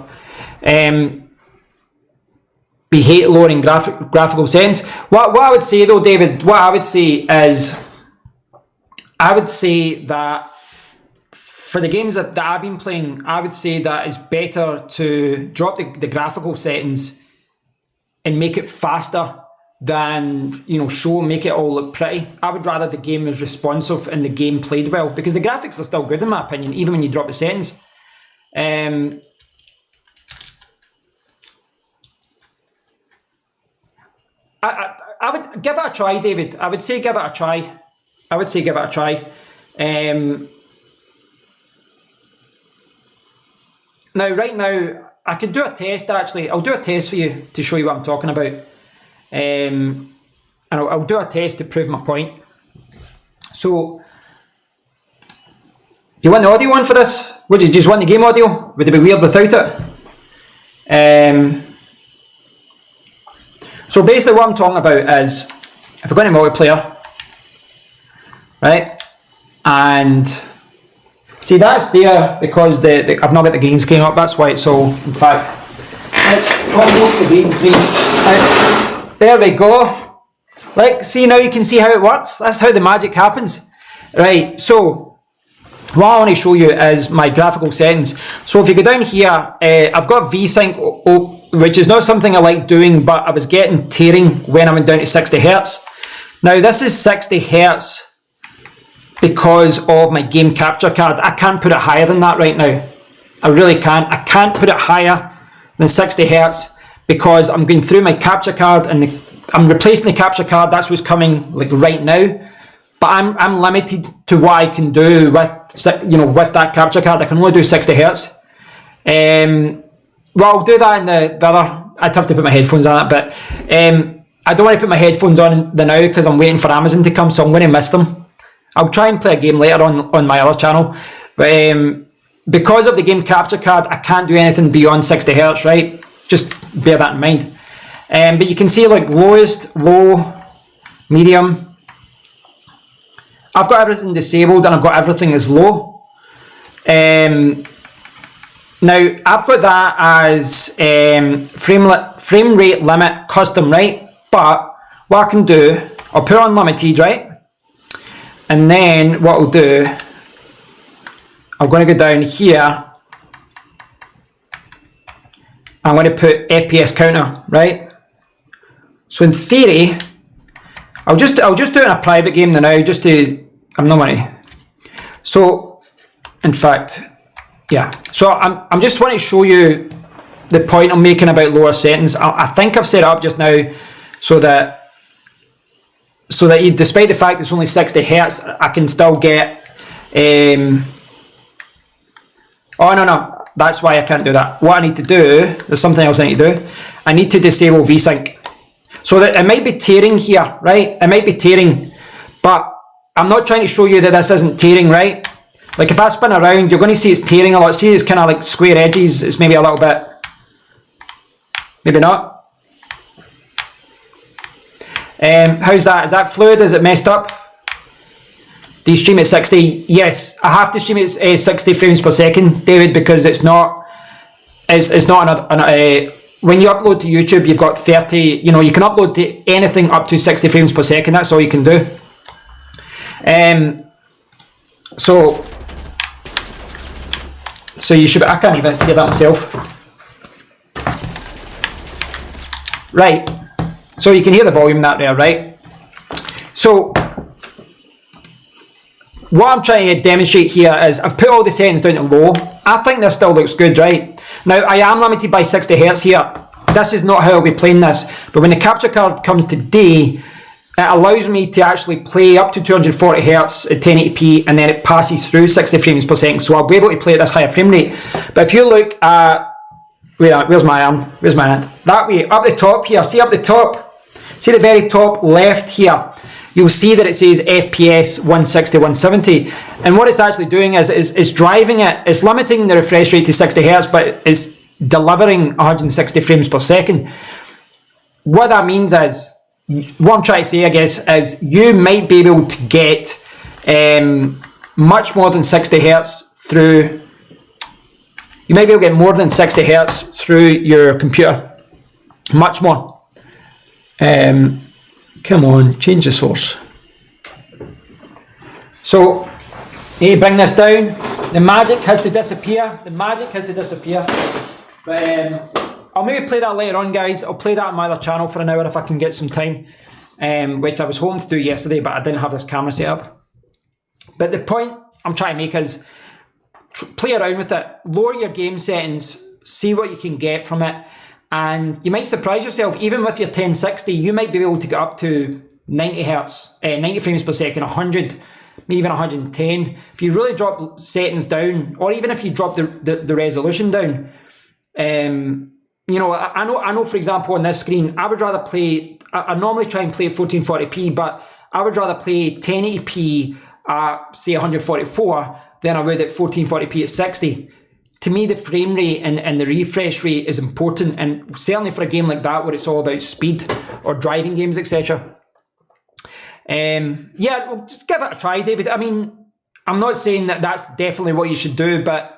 We hate lowering graphical settings. What I would say though, David, what I would say is, I would say that for the games that I've been playing, I would say that it's better to drop the graphical settings and make it faster than make it all look pretty. I would rather the game is responsive and the game played well, because the graphics are still good in my opinion, even when you drop the settings. I would give it a try, David. I would say give it a try. Now, right now, I could do a test actually. I'll do a test for you to show you what I'm talking about. And I'll do a test to prove my point. So, do you want the audio on for this? Would you just want the game audio? Would it be weird without it? So basically what I'm talking about is, if I go into multiplayer, right, and see that's there because I've not got the green screen up, that's why it's all, in fact, let's almost the green screen, there we go, like, see now you can see how it works, that's how the magic happens, right? So what I want to show you is my graphical settings. So if you go down here, I've got Vsync, which is not something I like doing, but I was getting tearing when I went down to 60 hertz. Now this is 60 hertz because of my game capture card. I can't put it higher than that right now. I really can't. I can't put it higher than 60 hertz because I'm going through my capture card and I'm replacing the capture card. That's what's coming like right now. But I'm limited to what I can do with that capture card. I can only do 60 hertz. Well, I'll do that in the other. I'd have to put my headphones on it, but I don't want to put my headphones on the now because I'm waiting for Amazon to come, so I'm going to miss them. I'll try and play a game later on my other channel, but because of the game capture card, I can't do anything beyond 60 hertz, right? Just bear that in mind. But you can see like lowest, low, medium. I've got everything disabled and I've got everything as low. Now, I've got that as frame rate limit custom, right? But what I can do, I'll put on limited, right? And then what I'll do, I'm going to go down here. I'm going to put FPS counter, right? So in theory, I'll just do it in a private game now, just to I'm not money. So, in fact, yeah. So I'm just want to show you the point I'm making about lower settings. I think I've set it up just now so that despite the fact it's only 60 hertz, I can still get. Oh no, that's why I can't do that. What I need to do, there's something else I need to do. I need to disable Vsync. So that it might be tearing here, right? It might be tearing, but I'm not trying to show you that this isn't tearing, right? Like if I spin around, you're going to see it's tearing a lot. See, it's kind of like square edges. It's maybe a little bit, maybe not. How's that? Is that fluid? Is it messed up? Do you stream at 60? Yes, I have to stream at 60 frames per second, David, because it's not. It's not when you upload to YouTube, you've got 30. You know, you can upload to anything up to 60 frames per second. That's all you can do. So you should. I can't even hear that myself. Right. So you can hear the volume in that there, right? So what I'm trying to demonstrate here is I've put all the settings down to low. I think this still looks good, right? Now I am limited by 60 hertz here. This is not how I'll be playing this, but when the capture card comes today, it allows me to actually play up to 240 hertz at 1080p, and then it passes through 60 frames per second, so I'll be able to play at this higher frame rate. But if you look at, where's my arm? Where's my hand? That way, up the top here, see up the top, see the very top left here, you'll see that it says FPS 160, 170. And what it's actually doing is it's driving it, it's limiting the refresh rate to 60 hertz, but it's delivering 160 frames per second. What that means is, what I'm trying to say, I guess, is you might be able to get much more than 60 hertz through. You might be able to get more than 60 hertz through your computer. Much more. Come on, change the source. So, you bring this down. The magic has to disappear. The magic has to disappear. But I'll maybe play that later on, guys. I'll play that on my other channel for an hour if I can get some time, which I was hoping to do yesterday, but I didn't have this camera set up. But the point I'm trying to make is play around with it. Lower your game settings. See what you can get from it. And you might surprise yourself. Even with your 1060, you might be able to get up to 90 hertz, 90 frames per second, 100, maybe even 110. If you really drop settings down, or even if you drop the resolution down, you know, I know, for example, on this screen, I would rather play, I normally try and play 1440p, but I would rather play 1080p at, say, 144 than I would at 1440p at 60. To me, the frame rate and the refresh rate is important, and certainly for a game like that where it's all about speed or driving games, etc. Yeah, well, just give it a try, David. I mean, I'm not saying that that's definitely what you should do, but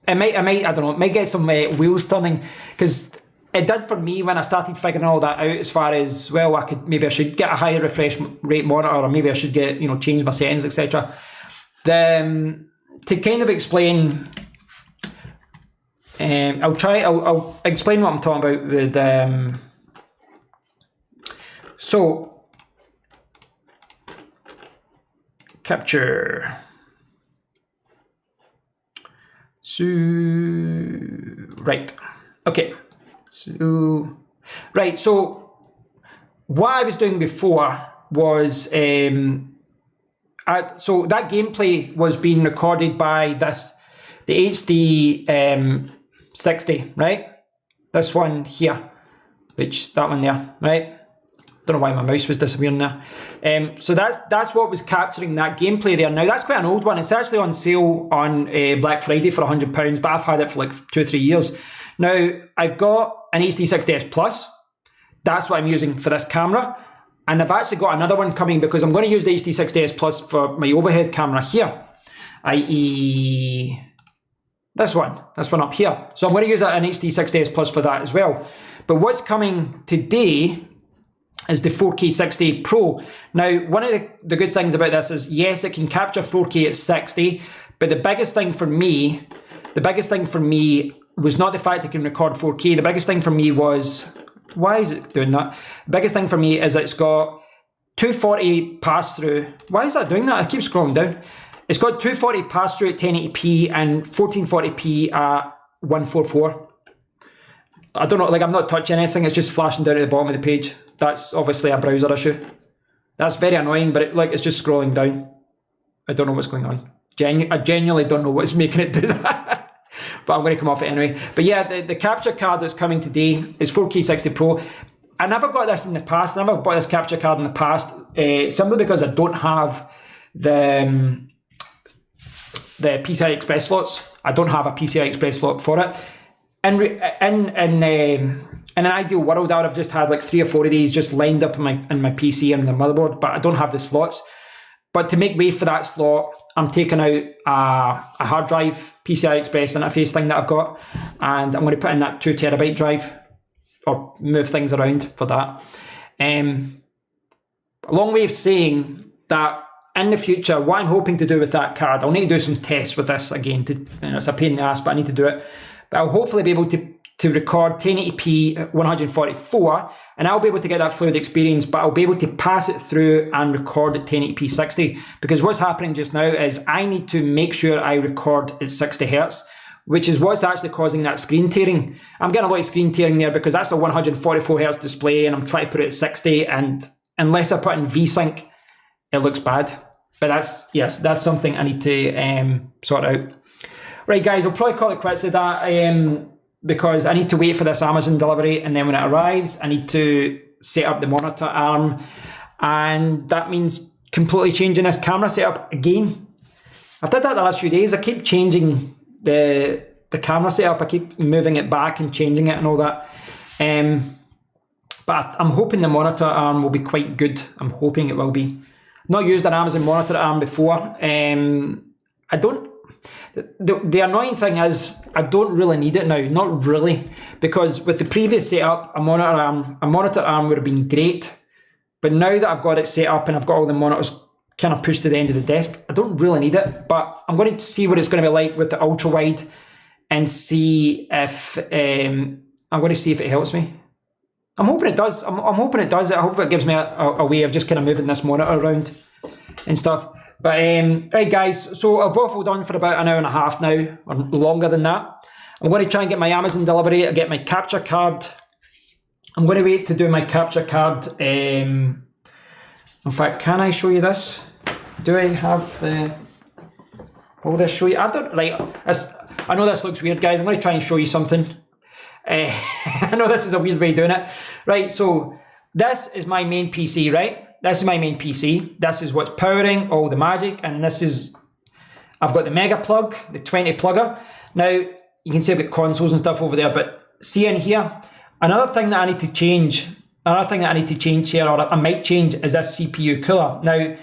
I don't know, it might get some wheels turning, because it did for me when I started figuring all that out, as far as, well, I should get a higher refresh rate monitor, or maybe I should get, you know, change my settings, etc. To kind of explain, I'll explain what I'm talking about with, so, capture. So, right, okay, so, right, so what I was doing before was, so that gameplay was being recorded by the HD 60, right? This one here, that one there, right? Don't know why my mouse was disappearing there. So that's what was capturing that gameplay there. Now that's quite an old one. It's actually on sale on Black Friday for £100, but I've had it for like 2 or 3 years. Now I've got an HD6S Plus. That's what I'm using for this camera. And I've actually got another one coming, because I'm going to use the HD6S Plus for my overhead camera here, i.e. this one up here. So I'm going to use an HD6S Plus for that as well. But what's coming today is the 4K 60 Pro. Now, one of the good things about this is, yes, it can capture 4K at 60, but the biggest thing for me was not the fact it can record 4K. The biggest thing for me was, why is it doing that? The biggest thing for me is it's got 240 pass-through. Why is that doing that? I keep scrolling down. It's got 240 pass-through at 1080p and 1440p at 144. I don't know, like I'm not touching anything, it's just flashing down at the bottom of the page. That's obviously a browser issue. That's very annoying, but it's just scrolling down. I don't know what's going on. I genuinely don't know what's making it do that. But I'm going to come off it anyway. But yeah, the capture card that's coming today is 4K 60 Pro. I never got this in the past. I never bought this capture card in the past, simply because I don't have the PCI Express slots. I don't have a PCI Express slot for it. In an ideal world, I would have just had like 3 or 4 of these just lined up in my PC and the motherboard, but I don't have the slots. But to make way for that slot, I'm taking out a hard drive PCI Express interface thing that I've got, and I'm going to put in that 2 terabyte drive, or move things around for that. A long way of saying that in the future, what I'm hoping to do with that card, I'll need to do some tests with this again. It's a pain in the ass, but I need to do it. But I'll hopefully be able to record 1080p at 144, and I'll be able to get that fluid experience, but I'll be able to pass it through and record at 1080p 60. Because what's happening just now is I need to make sure I record at 60 Hertz, which is what's actually causing that screen tearing. I'm getting a lot of screen tearing there because that's a 144 Hertz display and I'm trying to put it at 60, and unless I put in Vsync, it looks bad. But that's something I need to sort out. Right guys, I'll probably call it quits at that because I need to wait for this Amazon delivery, and then when it arrives, I need to set up the monitor arm, and that means completely changing this camera setup again. I've did that the last few days. I keep changing the camera setup. I keep moving it back and changing it and all that. But I'm hoping the monitor arm will be quite good. I'm hoping it will be. Not used an Amazon monitor arm before. The annoying thing is I don't really need it now. Not really, because with the previous setup, a monitor arm would have been great. But now that I've got it set up and I've got all the monitors kind of pushed to the end of the desk, I don't really need it. But I'm going to see what it's going to be like with the ultra wide, and see if I'm going to see if it helps me. I'm hoping it does. I'm hoping it does. I hope it gives me a way of just kind of moving this monitor around and stuff. But right guys, so I've waffled on for about an hour and a half now, or longer than that. I'm going to try and get my Amazon delivery, get my capture card. I'm going to wait to do my capture card. In fact, can I show you this? Do I have the... Will this show you? I don't like. I know this looks weird, guys. I'm going to try and show you something. I know this is a weird way of doing it. Right, so this is my main PC, right? This is my main PC. This is what's powering all the magic, and this is, I've got the Mega Plug, the 20 plugger. Now, you can see I've got consoles and stuff over there, but see in here, another thing that I need to change here, or I might change, is this CPU cooler. Now,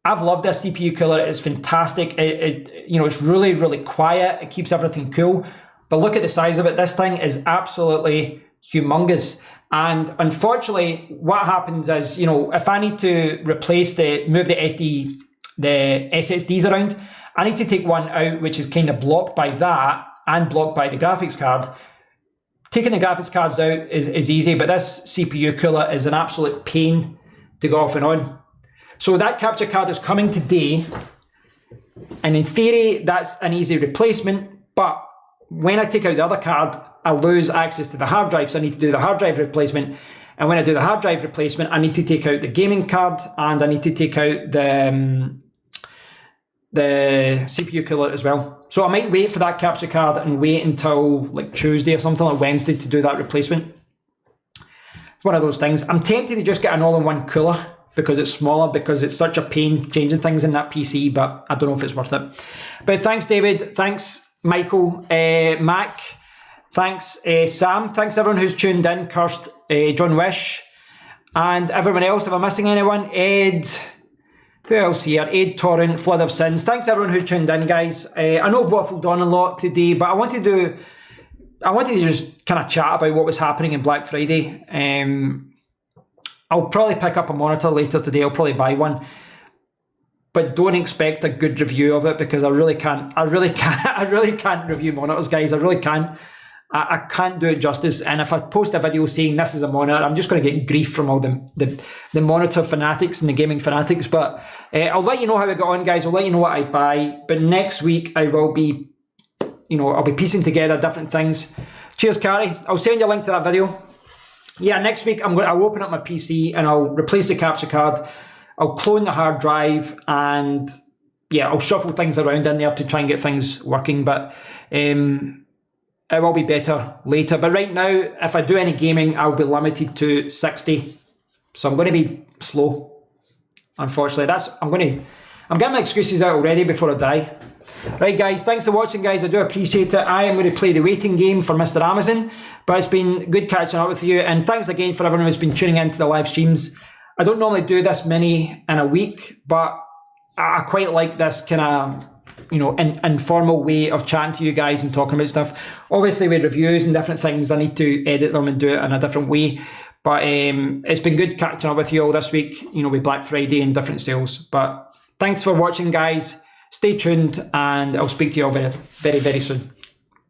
I've loved this CPU cooler. It's fantastic. It's really, really quiet. It keeps everything cool. But look at the size of it. This thing is absolutely humongous. And unfortunately, what happens is, if I need to move the SSDs around, I need to take one out, which is kind of blocked by that and blocked by the graphics card. Taking the graphics cards out is easy, but this CPU cooler is an absolute pain to go off and on. So that capture card is coming today, and in theory, that's an easy replacement, but when I take out the other card, I lose access to the hard drive, so I need to do the hard drive replacement. And when I do the hard drive replacement, I need to take out the gaming card, and I need to take out the CPU cooler as well. So I might wait for that capture card and wait until like Tuesday or something, like Wednesday, to do that replacement. It's one of those things. I'm tempted to just get an all-in-one cooler because it's smaller, because it's such a pain changing things in that PC, but I don't know if it's worth it. But thanks, David. Thanks, Michael, Mac. Thanks, Sam. Thanks everyone who's tuned in. Kirst, John Wish, and everyone else. Am I missing anyone? Ed. Who else here? Ed Torrent, Flood of Sins. Thanks everyone who's tuned in, guys. I know I've waffled on a lot today, but I wanted to just kind of chat about what was happening in Black Friday. I'll probably pick up a monitor later today. I'll probably buy one, but don't expect a good review of it, because I really can't review monitors, guys. I really can't. I can't do it justice. And if I post a video saying this is a monitor, I'm just going to get grief from all the monitor fanatics and the gaming fanatics. But I'll let you know how I got on, guys. I'll let you know what I buy. But next week I will be, I'll be piecing together different things. Cheers, Carrie. I'll send you a link to that video. Yeah, next week I'll open up my PC and I'll replace the capture card. I'll clone the hard drive and yeah, I'll shuffle things around in there to try and get things working. But it will be better later. But right now, if I do any gaming, I'll be limited to 60. So I'm going to be slow. Unfortunately, I'm getting my excuses out already before I die. Right, guys, thanks for watching, guys. I do appreciate it. I am going to play the waiting game for Mr. Amazon, but it's been good catching up with you. And thanks again for everyone who's been tuning into the live streams. I don't normally do this many in a week, but I quite like this kind of, informal way of chatting to you guys and talking about stuff. Obviously, with reviews and different things, I need to edit them and do it in a different way. But it's been good catching up with you all this week, with Black Friday and different sales. But thanks for watching, guys. Stay tuned, and I'll speak to you all very, very, very soon.